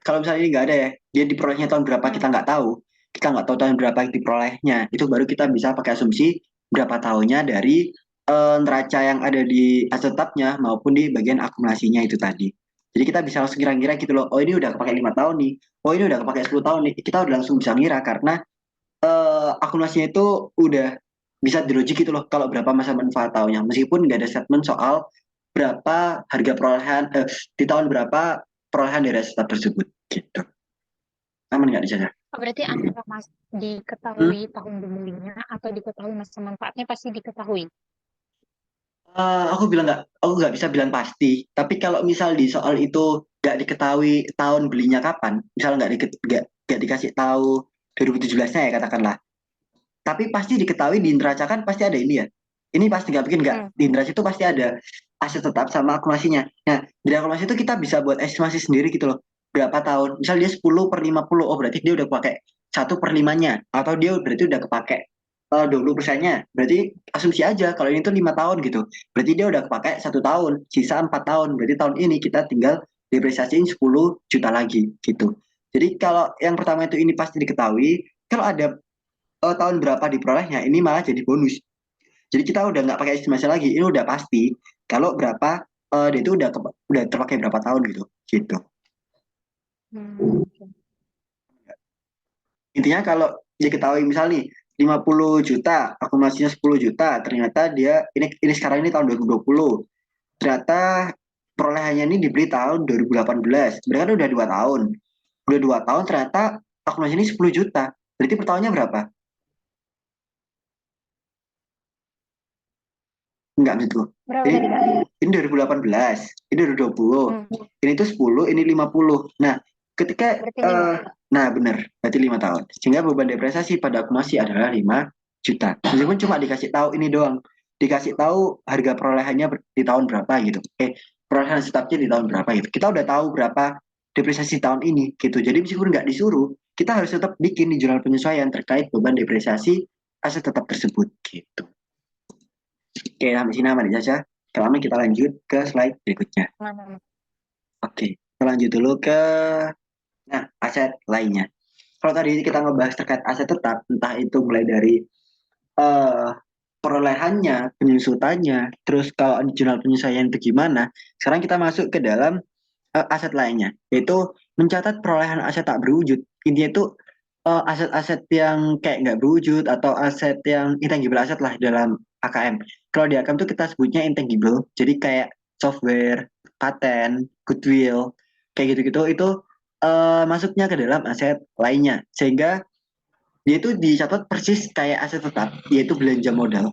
Kalau misalnya ini nggak ada ya, dia diperolehnya tahun berapa Hmm. kita nggak tahu tahun berapa yang diperolehnya. Itu baru kita bisa pakai asumsi berapa tahunnya dari neraca yang ada di aset tetapnya maupun di bagian akumulasinya itu tadi. Jadi kita bisa langsung kira-kira gitu loh. Oh ini udah kepake 5 tahun nih. Oh ini udah kepake 10 tahun nih. Kita udah langsung bisa ngira karena akumulasinya itu udah bisa dilogik gitu loh. Kalau berapa masa manfaat tahunnya. Meskipun nggak ada statement soal berapa harga perolehan di tahun berapa perolehan dari aset tersebut gitu. Aman nggak di sana? Oh, berarti antara Hmm? diketahui tahun dibelinya atau diketahui masa manfaatnya pasti diketahui. Aku bilang nggak, aku nggak bisa bilang pasti. Tapi kalau misal di soal itu nggak nggak diketahui tahun belinya kapan, misal nggak dikasih tahu 2017-nya ya katakanlah, tapi pasti diketahui di neraca kan pasti ada ini ya. Ini pasti nggak mungkin nggak, Hmm. di neraca itu pasti ada aset tetap sama akumulasinya. Nah, dari akumulasi itu kita bisa buat estimasi sendiri gitu loh. Berapa tahun? Misal dia 10 per 50, oh berarti dia udah pakai 1/5-nya. Atau dia berarti udah kepake 20%-nya. Berarti asumsi aja kalau ini tuh 5 tahun gitu. Berarti dia udah kepake 1 tahun, sisa 4 tahun. Berarti tahun ini kita tinggal depresiasiin 10 juta lagi gitu. Jadi kalau yang pertama itu ini pasti diketahui, kalau ada tahun berapa diperolehnya, ini malah jadi bonus. Jadi kita udah nggak pakai estimasi lagi, ini udah pasti kalau berapa dia itu udah terpakai berapa tahun gitu, gitu. Hmm. Intinya kalau diketahui misal nih 50 juta, akumulasinya 10 juta, ternyata dia ini sekarang ini tahun 2020, ternyata perolehannya ini dibeli tahun 2018, mereka kan udah 2 tahun, ternyata akumulasi ini 10 juta, berarti per tahunnya berapa? Enggak gitu. Berapa Ini tadi, Kak? ini 2018, ini 2020. Hmm. Ini tuh 10, ini 50. Nah, ketika Berarti 5. nah benar, berarti 5 tahun. Sehingga beban depresiasi pada akumulasi adalah 5 juta. Meskipun cuma dikasih tahu ini doang. Dikasih tahu harga perolehannya di tahun berapa gitu. Perolehan tetapnya di tahun berapa gitu. Kita udah tahu berapa depresiasi tahun ini gitu. Jadi meskipun nggak disuruh, kita harus tetap bikin di jurnal penyesuaian terkait beban depresiasi aset tetap tersebut gitu. Oke, sampai sini aman ya, Caca. Kalau aman kita lanjut ke slide berikutnya. Mana? Oke, kita lanjut dulu ke aset lainnya. Kalau tadi kita ngebahas terkait aset tetap, entah itu mulai dari eh, perolehannya, penyusutannya, terus kalau di jurnal penyesuaian itu gimana, sekarang kita masuk ke dalam aset lainnya, yaitu mencatat perolehan aset tak berwujud. Intinya itu aset-aset yang kayak nggak berwujud atau aset yang intangible aset lah dalam AKM. Kalau di AKM itu kita sebutnya intangible, jadi kayak software, paten, goodwill, kayak gitu-gitu itu masuknya ke dalam aset lainnya, sehingga dia itu dicatat persis kayak aset tetap, yaitu belanja modal.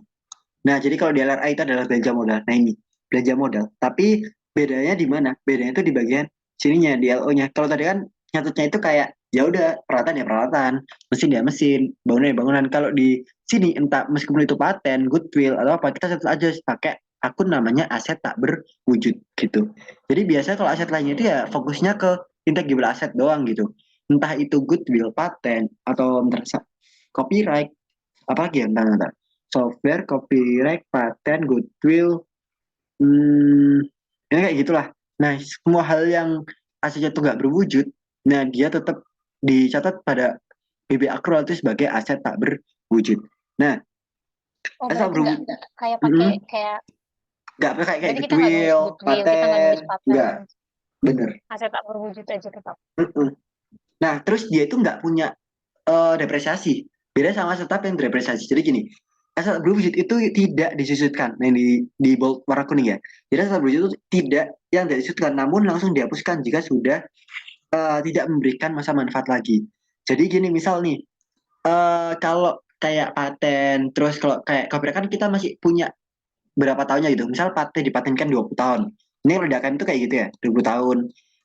Nah, jadi kalau di LRA itu adalah belanja modal. Nah, ini belanja modal. Tapi bedanya di mana? Bedanya itu di bagian sininya, di LO-nya. Kalau tadi kan nyatutnya itu kayak ya udah peralatan ya peralatan, mesin ya mesin, bangunan ya bangunan. Kalau di sini entah meskipun itu paten, goodwill atau apa, kita catat aja pakai akun namanya aset tak berwujud gitu. Jadi biasanya kalau aset lainnya itu ya fokusnya ke intangible aset doang gitu. Entah itu goodwill, paten atau copyright, apalagi ya, entar software, copyright, paten, goodwill, hmm, ya kayak gitulah. Nah, semua hal yang asetnya itu nggak berwujud, nah dia tetap dicatat pada BB akrual itu sebagai aset tak berwujud. Nah, Oh, aset tak berarti nggak berwujud, kayak pakai mm-mm, kayak nggak kayak berarti kita nggak nulis goodwill, goodwill, kita nggak paten, nulis pattern, nggak, bener. aset tak berwujud aja tetap. Mm-mm. Nah, terus dia itu nggak punya depresiasi. Beda sama aset tetap yang depresiasi. Jadi gini, aset berwujud itu tidak disusutkan. Nah, di bold warna kuning ya. Jadi aset berwujud itu tidak yang tidak disusutkan, namun langsung dihapuskan jika sudah tidak memberikan masa manfaat lagi. Jadi gini, misal nih, kalau kayak paten, terus kalau kayak copyright kan kita masih punya berapa tahunnya gitu. Misal paten dipatenkan 20 tahun. Ini ledakan itu kayak gitu ya, 20 tahun.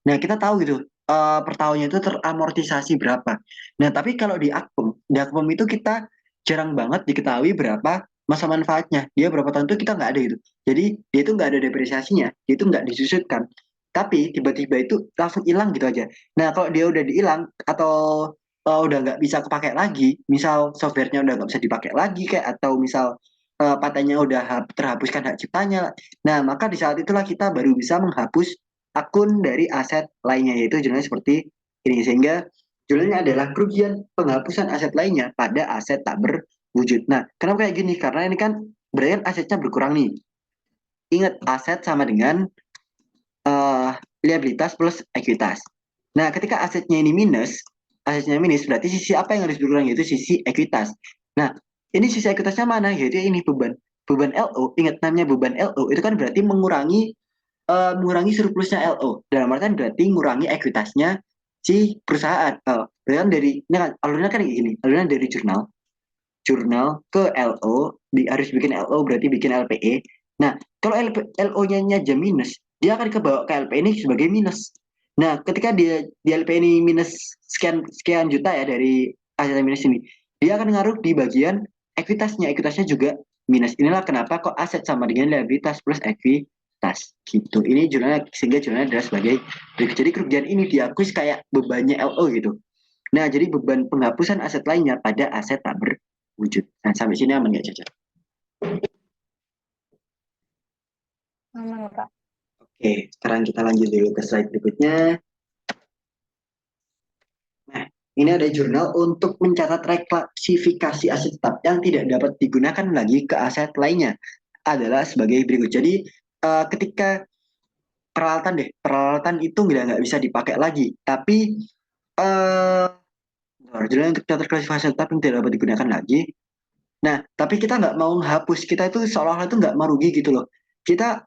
Nah, kita tahu gitu, per tahunnya itu teramortisasi berapa. Nah, tapi kalau di Akpom itu kita jarang banget diketahui berapa masa manfaatnya. Dia berapa tahun itu kita nggak ada gitu. Jadi, dia itu nggak ada depresiasinya, dia itu nggak disusutkan. Tapi tiba-tiba itu langsung hilang gitu aja. Nah, kalau dia udah dihilang atau udah nggak bisa kepakai lagi, misal softwarenya udah nggak bisa dipakai lagi kayak atau misal patentnya udah terhapuskan hak ciptanya. Nah, maka di saat itulah kita baru bisa menghapus akun dari aset lainnya, yaitu judulnya seperti ini. Sehingga judulnya adalah kerugian penghapusan aset lainnya pada aset tak berwujud. Nah, kenapa kayak gini? Karena ini kan berarti kan asetnya berkurang nih. Ingat, aset sama dengan eh, liabilitas plus ekuitas. Nah, ketika asetnya minus berarti sisi apa yang harus berkurang, yaitu sisi ekuitas. Nah, ini sisi ekuitasnya mana? Yaitu ini beban. Beban LO, ingat namanya beban LO, itu kan berarti mengurangi surplusnya LO. Dalam artian berarti mengurangi ekuitasnya si perusahaan. Berarti kan ini kan alurnya kan kayak gini, alurnya dari jurnal ke LO, harus bikin LO berarti bikin LPE. Nah, kalau LO-nya aja minus, dia akan kebawa ke LPE ini sebagai minus. Nah, ketika dia di LP ini minus sekian sekian juta ya dari aset minus ini, dia akan ngaruh di bagian ekuitasnya. Ekuitasnya juga minus. Inilah kenapa kok aset sama dengan liabilitas plus ekuitas gitu. Ini jurnalnya sehingga jurnalnya adalah sebagai berikut. Jadi kerugian ini diakui kayak bebannya LO gitu. Nah, jadi beban penghapusan aset lainnya pada aset tak berwujud. Nah, sampai sini aman nggak, Caca? Aman, Kak. Oke, sekarang kita lanjut dulu ke slide berikutnya. Nah, ini ada jurnal untuk mencatat reklasifikasi aset tetap yang tidak dapat digunakan lagi ke aset lainnya adalah sebagai berikut. Jadi, ketika peralatan itu nggak bisa dipakai lagi, tapi eh jurnal untuk mencatat reklasifikasi aset tetap yang tidak dapat digunakan lagi. Nah, tapi kita nggak mau menghapus, kita itu seolah-olah itu nggak merugi gitu loh. Kita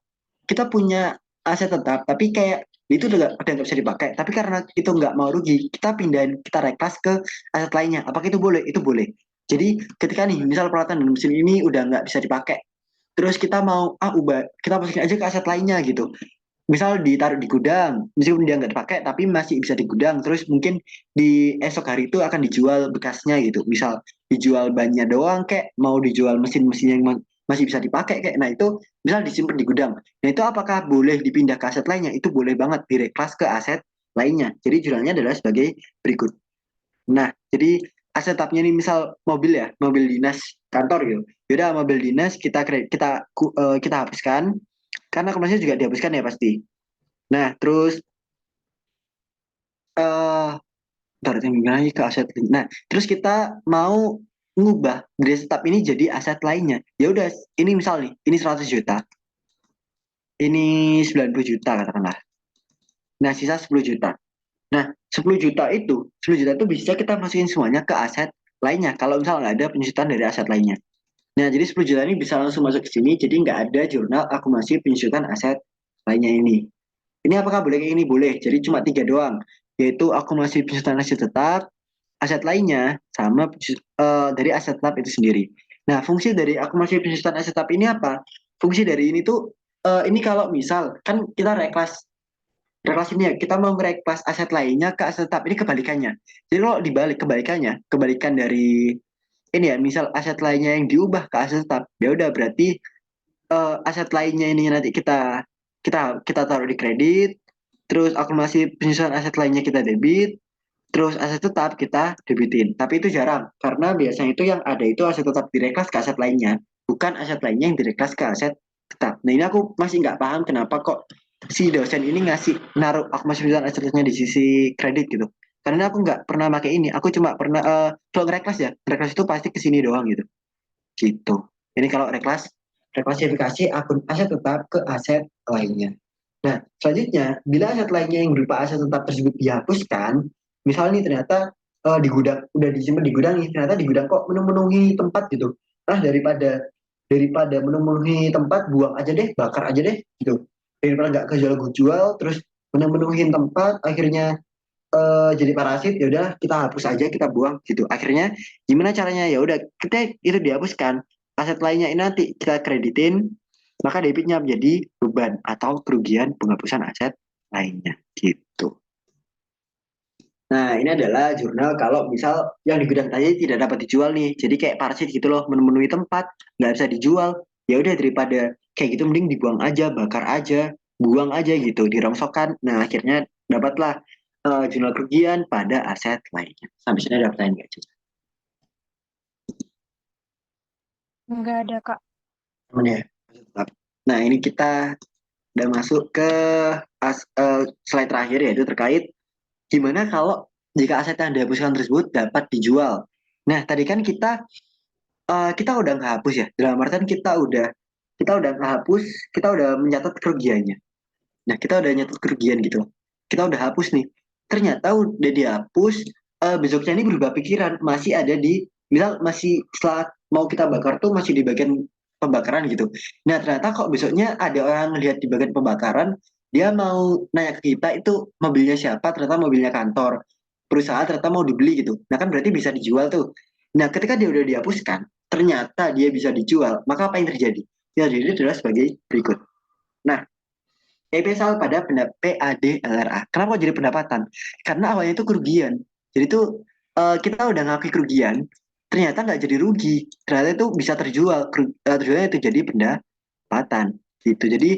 kita punya aset tetap, tapi kayak itu udah nggak bisa dipakai. Tapi karena itu nggak mau rugi, kita pindahin, kita reklas ke aset lainnya. Apakah itu boleh? Itu boleh. Jadi ketika nih, misal peralatan dan mesin ini udah nggak bisa dipakai, terus kita mau ubah, kita masukin aja ke aset lainnya gitu. Misal ditaruh di gudang, meskipun dia nggak dipakai, tapi masih bisa di gudang. Terus mungkin di esok hari itu akan dijual bekasnya gitu. Misal dijual bannya doang, kayak mau dijual mesin-mesin yang masih bisa dipakai kayak. Nah itu misal disimpan di gudang. Nah itu apakah boleh dipindah ke aset lainnya? Itu boleh banget direklas ke aset lainnya. Jadi jurnalnya adalah sebagai berikut. Nah, jadi aset tetapnya ini misal mobil ya, mobil dinas kantor gitu. Yaudah mobil dinas kita hapuskan karena komersial juga dihapuskan ya pasti. Nah, terus eh taruh lagi ke aset. Nah, terus kita mau ngubah dari tetap ini jadi aset lainnya. Ya udah, ini misal nih, ini 100 juta, ini 90 juta katakanlah. Nah, sisa 10 juta. Nah, 10 juta itu bisa kita masukin semuanya ke aset lainnya. Kalau misal nggak ada penyusutan dari aset lainnya. Nah, jadi 10 juta ini bisa langsung masuk ke sini. Jadi nggak ada jurnal akumulasi penyusutan aset lainnya ini. Ini apakah boleh kayak ini? Boleh. Jadi cuma tiga doang. Yaitu akumulasi penyusutan aset tetap, aset lainnya, sama dari aset tetap itu sendiri. Nah, fungsi dari akumulasi penyusutan aset tetap ini apa? Fungsi dari ini tuh, ini kalau misal, kan kita reklas reklas ini ya, kita mau mereklas aset lainnya ke aset tetap. Ini kebalikannya. Jadi kalau dibalik kebalikannya, kebalikan dari ini ya, misal aset lainnya yang diubah ke aset tetap, ya udah berarti aset lainnya ini nanti kita taruh di kredit, terus akumulasi penyusunan aset lainnya kita debit, terus aset tetap kita debitin. Tapi itu jarang, karena biasanya itu yang ada itu aset tetap direklas ke aset lainnya, bukan aset lainnya yang direklas ke aset tetap. Nah ini aku masih nggak paham kenapa kok si dosen ini ngasih naruh akumulasi penyusunan aset tetapnya di sisi kredit gitu. Karena aku nggak pernah pakai ini, aku cuma pernah kalau ngereklas ya, reklas itu pasti ke sini doang gitu. Gitu. Ini kalau reklasifikasi akun aset tetap ke aset lainnya. Nah, selanjutnya, bila aset lainnya yang berupa aset tetap tersebut dihapuskan, misalnya nih ternyata di gudang udah disimpan di gudang nih, ternyata di gudang kok memenuhi tempat gitu. Nah, daripada daripada memenuhi tempat, buang aja deh, bakar aja deh gitu. Daripada nggak kejual-jual, terus memenuhi tempat, akhirnya jadi parasit, ya udah kita hapus aja, kita buang gitu. Akhirnya gimana caranya? Ya udah kita itu dihapuskan. Aset lainnya ini nanti kita kreditin, maka debitnya menjadi beban atau kerugian penghapusan aset lainnya gitu. Nah, ini adalah jurnal kalau misal yang di gudang tadi tidak dapat dijual nih. Jadi kayak parasit gitu loh, memenuhi tempat, nggak bisa dijual. Ya udah daripada kayak gitu mending dibuang aja, bakar aja, buang aja gitu, dirongsokkan. Nah, akhirnya dapatlah jurnal kerugian pada aset lainnya. Sampai sini ada pertanyaan nggak, Cik? Nggak ada, Kak. Aman ya? Nah, ini kita udah masuk ke slide terakhir yaitu terkait gimana kalau jika aset yang dihapuskan tersebut dapat dijual. Nah, tadi kan kita udah nggak hapus ya. Dalam artian kita udah nggak hapus, kita udah mencatat kerugiannya. Nah, kita udah nyatat kerugian gitu. Kita udah hapus nih. Ternyata udah dihapus, besoknya ini berubah pikiran, masih ada di misal masih setelah mau kita bakar tuh masih di bagian pembakaran gitu. Nah, ternyata kok besoknya ada orang lihat di bagian pembakaran, dia mau nanya ke kita itu mobilnya siapa, ternyata mobilnya kantor, perusahaan ternyata mau dibeli gitu. Nah, kan berarti bisa dijual tuh. Nah, ketika dia udah dihapuskan, ternyata dia bisa dijual, maka apa yang terjadi? Yang terjadi adalah sebagai berikut. Nah, misal pada PADLRA. Kenapa kok jadi pendapatan? Karena awalnya itu kerugian. Jadi itu kita udah ngakui kerugian, ternyata nggak jadi rugi. Ternyata itu bisa terjual. Terjualnya itu jadi pendapatan. Gitu. Jadi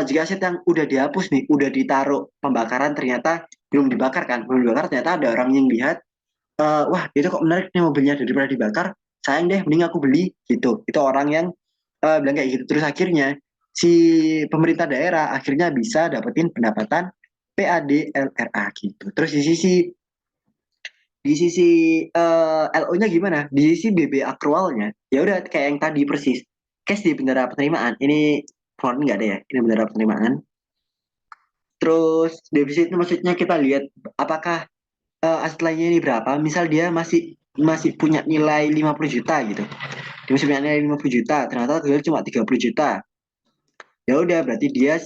jika aset yang udah dihapus nih, udah ditaruh pembakaran, ternyata belum dibakar kan? Belum dibakar, ternyata ada orang yang lihat, wah itu kok menarik nih mobilnya daripada dibakar, sayang deh, mending aku beli gitu. Itu orang yang bilang kayak gitu. Terus akhirnya si pemerintah daerah akhirnya bisa dapetin pendapatan PADLRA gitu. Terus di sisi LO-nya gimana? Di sisi BB akrualnya, ya udah kayak yang tadi persis. Cash di bendera penerimaan. Ini pengeluaran nggak ada ya? Ini bendera penerimaan. Terus defisit itu maksudnya kita lihat apakah aset lainnya ini berapa. Misal dia masih masih punya nilai 50 juta gitu. Dia masih punya nilai 50 juta, ternyata keluar cuma 30 juta. Ya udah berarti dia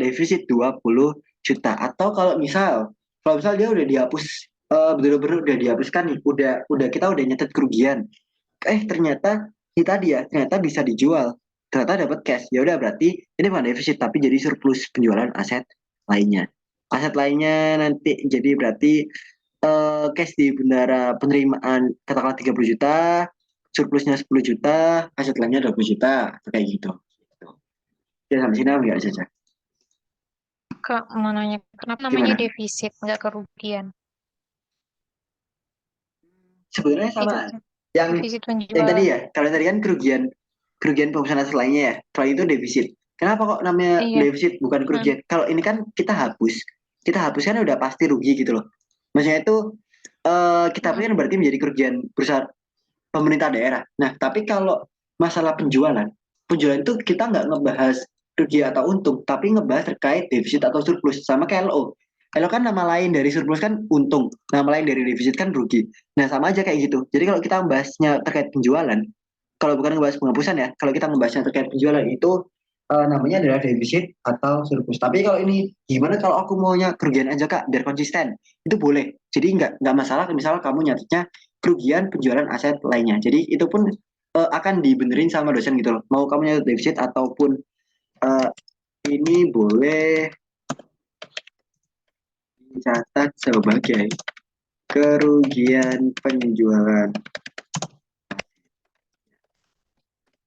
defisit 20 juta. Atau kalau misal dia udah dihapus, bener-bener udah dihapuskan nih, udah kita udah nyetet kerugian, ternyata kita dia ternyata bisa dijual, ternyata dapat cash, ya udah berarti ini bukan defisit tapi jadi surplus penjualan aset lainnya nanti. Jadi berarti cash di bendara penerimaan katakanlah 30 juta, surplusnya 10 juta, aset lainnya 20 juta, kayak gitu. Ya sampai sini nggak Caca? Ke mananya? Kenapa namanya Gimana? defisit, nggak kerugian? Sebenarnya Itu sama. tuh, Yang defisit yang tadi penjualan. ya, kalau tadi kan kerugian kerugian pengusahaan aset lainnya ya. Kalau itu defisit. Kenapa kok namanya Iya. defisit bukan Hmm. kerugian? Kalau ini kan kita hapus kan udah pasti rugi gitu loh. Maksudnya itu kita Hmm. hapus kan berarti menjadi kerugian perusahaan pemerintah daerah. Nah, tapi kalau masalah penjualan itu kita nggak ngebahas rugi atau untung, tapi ngebahas terkait defisit atau surplus. Sama kayak LO. LO kan nama lain dari surplus kan untung, nama lain dari defisit kan rugi. Nah, sama aja kayak gitu. Jadi kalau kita membahasnya terkait penjualan, kalau bukan ngebahas penghapusan ya, kalau kita ngebahasnya terkait penjualan itu namanya adalah defisit atau surplus. Tapi kalau ini gimana kalau aku maunya kerugian aja Kak, biar konsisten, itu boleh. Jadi nggak masalah misalnya kamu nyatetnya kerugian penjualan aset lainnya. Jadi itu pun akan dibenerin sama dosen gitu loh. Mau kamu nyatet defisit ataupun eh, ini boleh dicatat sebagai kerugian penjualan.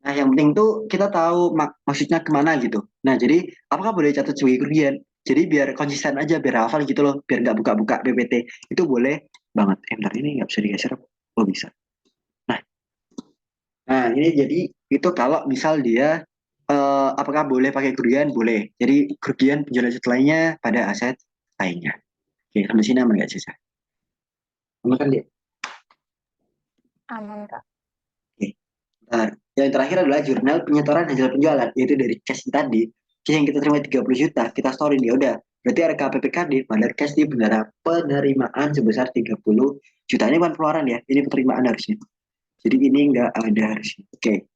Nah, yang penting tuh kita tahu maksudnya kemana gitu. Nah, jadi apakah boleh catat sebagai kerugian? Jadi biar konsisten aja, biar hafal gitu loh, biar nggak buka-buka PPT. Itu boleh banget. Bentar ini nggak bisa digeser. Oh bisa. Nah, nah ini jadi itu kalau misal dia apakah boleh pakai kerugian? Boleh. Jadi kerugian penjualan aset lainnya pada aset lainnya. Oke, sampai sini aman nggak sih? Aman kan dia? Aman, Kak. Oke. Nah, yang terakhir adalah jurnal penyetoran hasil penjualan, yaitu dari cash tadi. Cash yang kita terima 30 juta, kita storein, ya udah. Berarti RKPPKD pada cash di bendera penerimaan sebesar 30 juta. Ini bukan pengeluaran ya, ini penerimaan harusnya. Jadi ini nggak ada harusnya. Oke.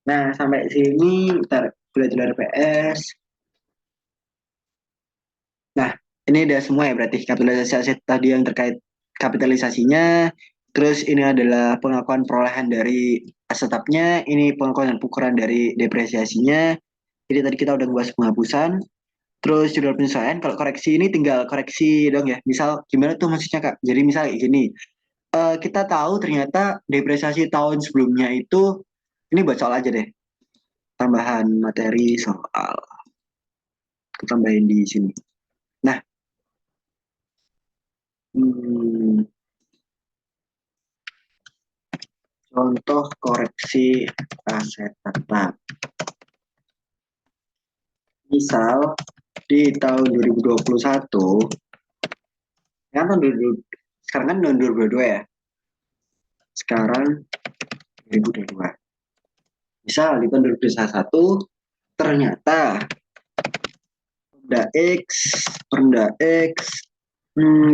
Nah, sampai sini ntar belajar PS. Nah, ini udah semua ya berarti kapitalisasi aset tadi yang terkait kapitalisasinya. Terus ini adalah pengakuan perolehan dari aset tetapnya, ini pengakuan dan ukuran dari depresiasinya. Jadi tadi kita udah bahas penghapusan, terus judul penyesuaian. Kalau koreksi ini tinggal koreksi dong ya. Misal gimana tuh maksudnya Kak? Jadi misal kayak gini, kita tahu ternyata depresiasi tahun sebelumnya itu, ini buat soal aja deh, tambahan materi soal, kita tambahin di sini. Nah, hmm, contoh koreksi aset tetap. Misal di tahun 2021, kan tahun 2000, sekarang kan tahun 2022 ya. Sekarang 2022. Misal di tahun 2021 ternyata Perda X, Perda X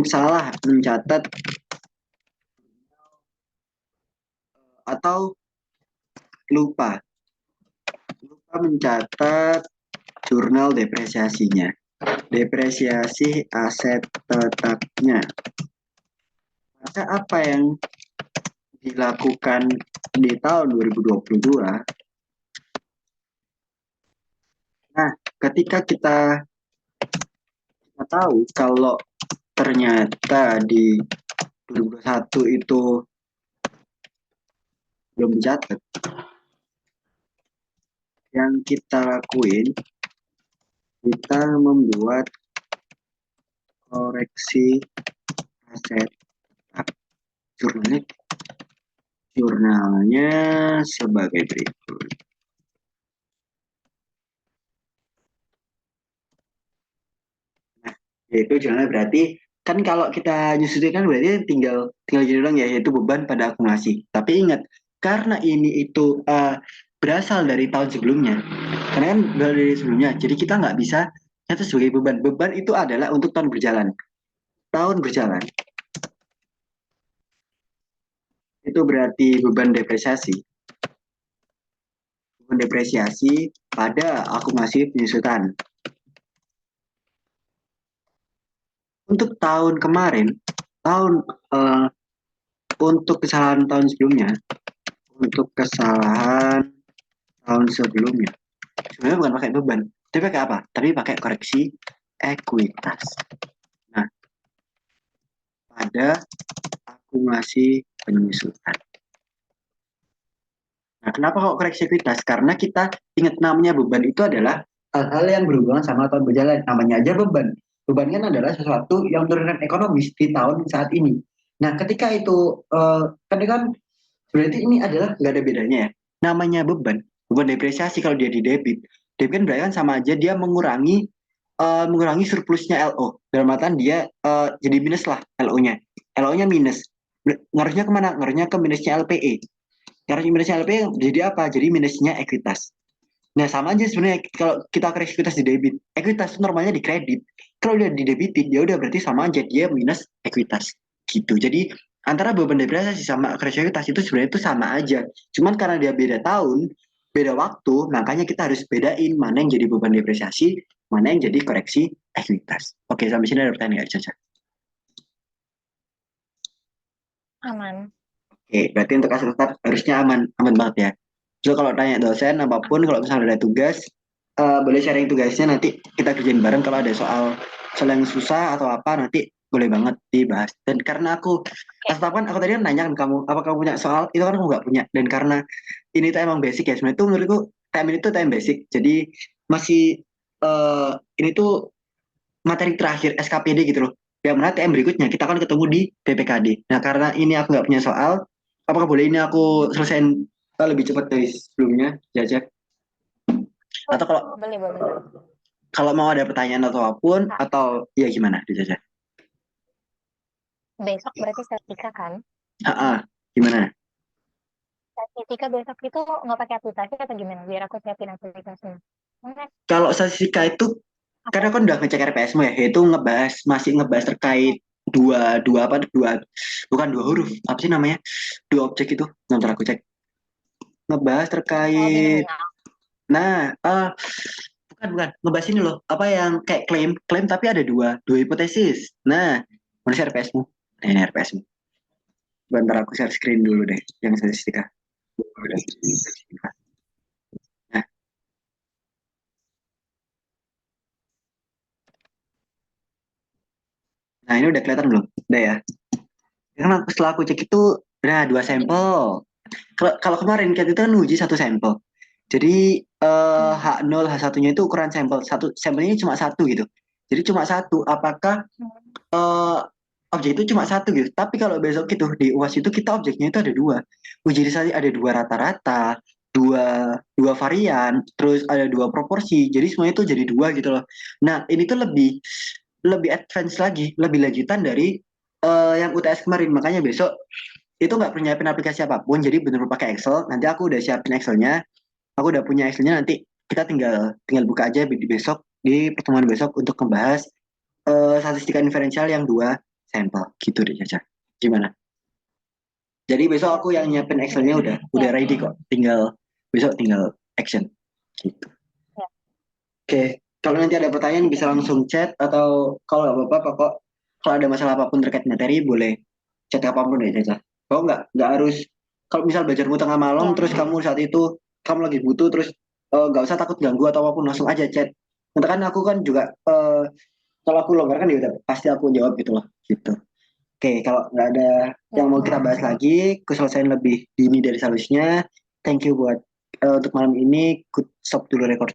salah mencatat atau lupa lupa mencatat jurnal depresiasinya, depresiasi aset tetapnya. Maka apa yang dilakukan di tahun 2022? Nah, ketika kita tahu kalau ternyata di 2021 itu belum dicatat. Yang kita lakuin, kita membuat koreksi aset. Jurnalnya, jurnalnya sebagai berikut. Yaitu jurnalnya berarti kan kalau kita nyusutin kan berarti tinggal jadi doang ya, yaitu beban pada akumulasi. Tapi ingat, karena ini itu berasal dari tahun sebelumnya, karena kan dari sebelumnya, jadi kita nggak bisa nyata sebagai beban. Beban itu adalah untuk tahun berjalan. Tahun berjalan itu berarti beban depresiasi. Beban depresiasi pada akumulasi penyusutan. Untuk tahun kemarin, tahun untuk kesalahan tahun sebelumnya, untuk kesalahan tahun sebelumnya, sebenarnya bukan pakai beban, tapi pakai apa? Tapi pakai koreksi ekuitas. Nah, pada akumulasi penyusutan. Nah, kenapa kok koreksi ekuitas? Karena kita ingat namanya beban itu adalah hal-hal yang berhubungan sama tahun berjalan. Namanya aja beban. Beban kan adalah sesuatu yang turunkan ekonomis di tahun saat ini. Nah, ketika itu, kan berarti ini adalah nggak ada bedanya ya. Namanya beban, beban depresiasi kalau dia di debit. Debit kan berarti kan sama aja dia mengurangi surplusnya LO. Dalam artian dia jadi minus lah LO-nya. LO-nya minus. Ngaruhnya kemana? Ngaruhnya ke minusnya LPE. Karena minusnya LPE jadi apa? Jadi minusnya ekuitas. Nah, sama aja sebenarnya kalau kita koreksi ekuitas di debit. Ekuitas itu normalnya di kredit. Kalau dia di debitin, ya udah berarti sama aja dia minus ekuitas. Gitu. Jadi antara beban depresiasi sama koreksi ekuitas itu sebenarnya itu sama aja. Cuman karena dia beda tahun, beda waktu, makanya kita harus bedain mana yang jadi beban depresiasi, mana yang jadi koreksi ekuitas. Oke, sampai sini ada pertanyaan nggak, Caca? Aman. Oke, berarti untuk kasus tetap harusnya aman, aman banget ya. So kalau tanya dosen apapun, kalau misalnya ada tugas, boleh sharing tugasnya nanti kita kerjain bareng. Kalau ada soal yang susah atau apa nanti boleh banget dibahas. Dan karena aku Oke. kan aku tadi kan nanya ke kamu, apa kamu punya soal? Itu kan aku nggak punya. Dan karena ini tuh emang basic ya, sebenarnya itu menurutku time ini tuh time basic. Jadi masih ini tuh materi terakhir SKPD gitu loh. Yang mana TM berikutnya kita akan ketemu di PPKD. Nah karena ini aku nggak punya soal, apakah boleh ini aku selesaiin lebih cepat dari sebelumnya, Jaja? Atau kalau Boleh, boleh. kalau mau ada pertanyaan atau apapun, Kak, atau ya gimana, Jaja? besok berarti statistika kan? Gimana? Statistika besok itu nggak pakai aplikasi atau gimana? Biar aku siapin aplikasinya. Enggak, Kalau statistika itu, apa karena aja? kan udah ngecek RPSmu ya, yaitu masih ngebahas terkait bukan dua huruf, apa sih namanya? Dua objek itu, nanti aku cek. Ngebahas Oh, terkait, binomial. nah, bukan, ngebahas ini loh, apa yang kayak klaim tapi ada dua hipotesis. Nah, mana sih RPSmu? Nah, ini RPSmu. Bentar aku share screen dulu deh, yang statistika. Nah, nah ini udah kelihatan belum? Udah ya. Karena setelah aku cek itu, nah dua Gimana? sampel. Kalau kemarin kita itu kan uji satu sampel. Jadi Hmm. H0, H1-nya itu ukuran sampel. Satu sampelnya cuma satu gitu. Jadi cuma satu. Apakah Hmm. eh, objek itu cuma satu gitu? Tapi kalau besok itu di UAS itu kita objeknya itu ada dua. Uji disali ada dua rata-rata, dua varian, terus ada dua proporsi. Jadi semuanya itu jadi dua gitu loh. Nah ini tuh lebih lebih advance lagi, lebih lanjutan dari yang UTS kemarin. Makanya besok itu nggak perlu nyiapin aplikasi apapun, jadi benar-benar pakai Excel. Nanti aku udah siapin Excelnya, aku udah punya Excelnya. Nanti kita tinggal tinggal buka aja di besok di pertemuan besok untuk membahas statistika inferensial yang dua sampel gitu deh Caca. Gimana? Jadi besok aku yang nyiapin Excelnya udah Ya, ready kok. Besok tinggal action gitu. ya. Oke, kalau nanti ada pertanyaan Oke. bisa langsung chat atau kalau nggak apa-apa kok kalau ada masalah apapun terkait materi boleh chat apapun ya Caca. Kok nggak harus kalau misal belajarmu tengah malam Ya. terus kamu saat itu kamu lagi butuh terus nggak usah takut ganggu atau apapun langsung aja chat. Nanti kan aku kan juga kalau aku longgarkan ya udah pasti aku jawab gitu loh gitu. Oke, kalau nggak ada yang mau kita bahas lagi, aku selesaiin lebih dini dari solusinya. Thank you buat untuk malam ini, ku stop dulu record.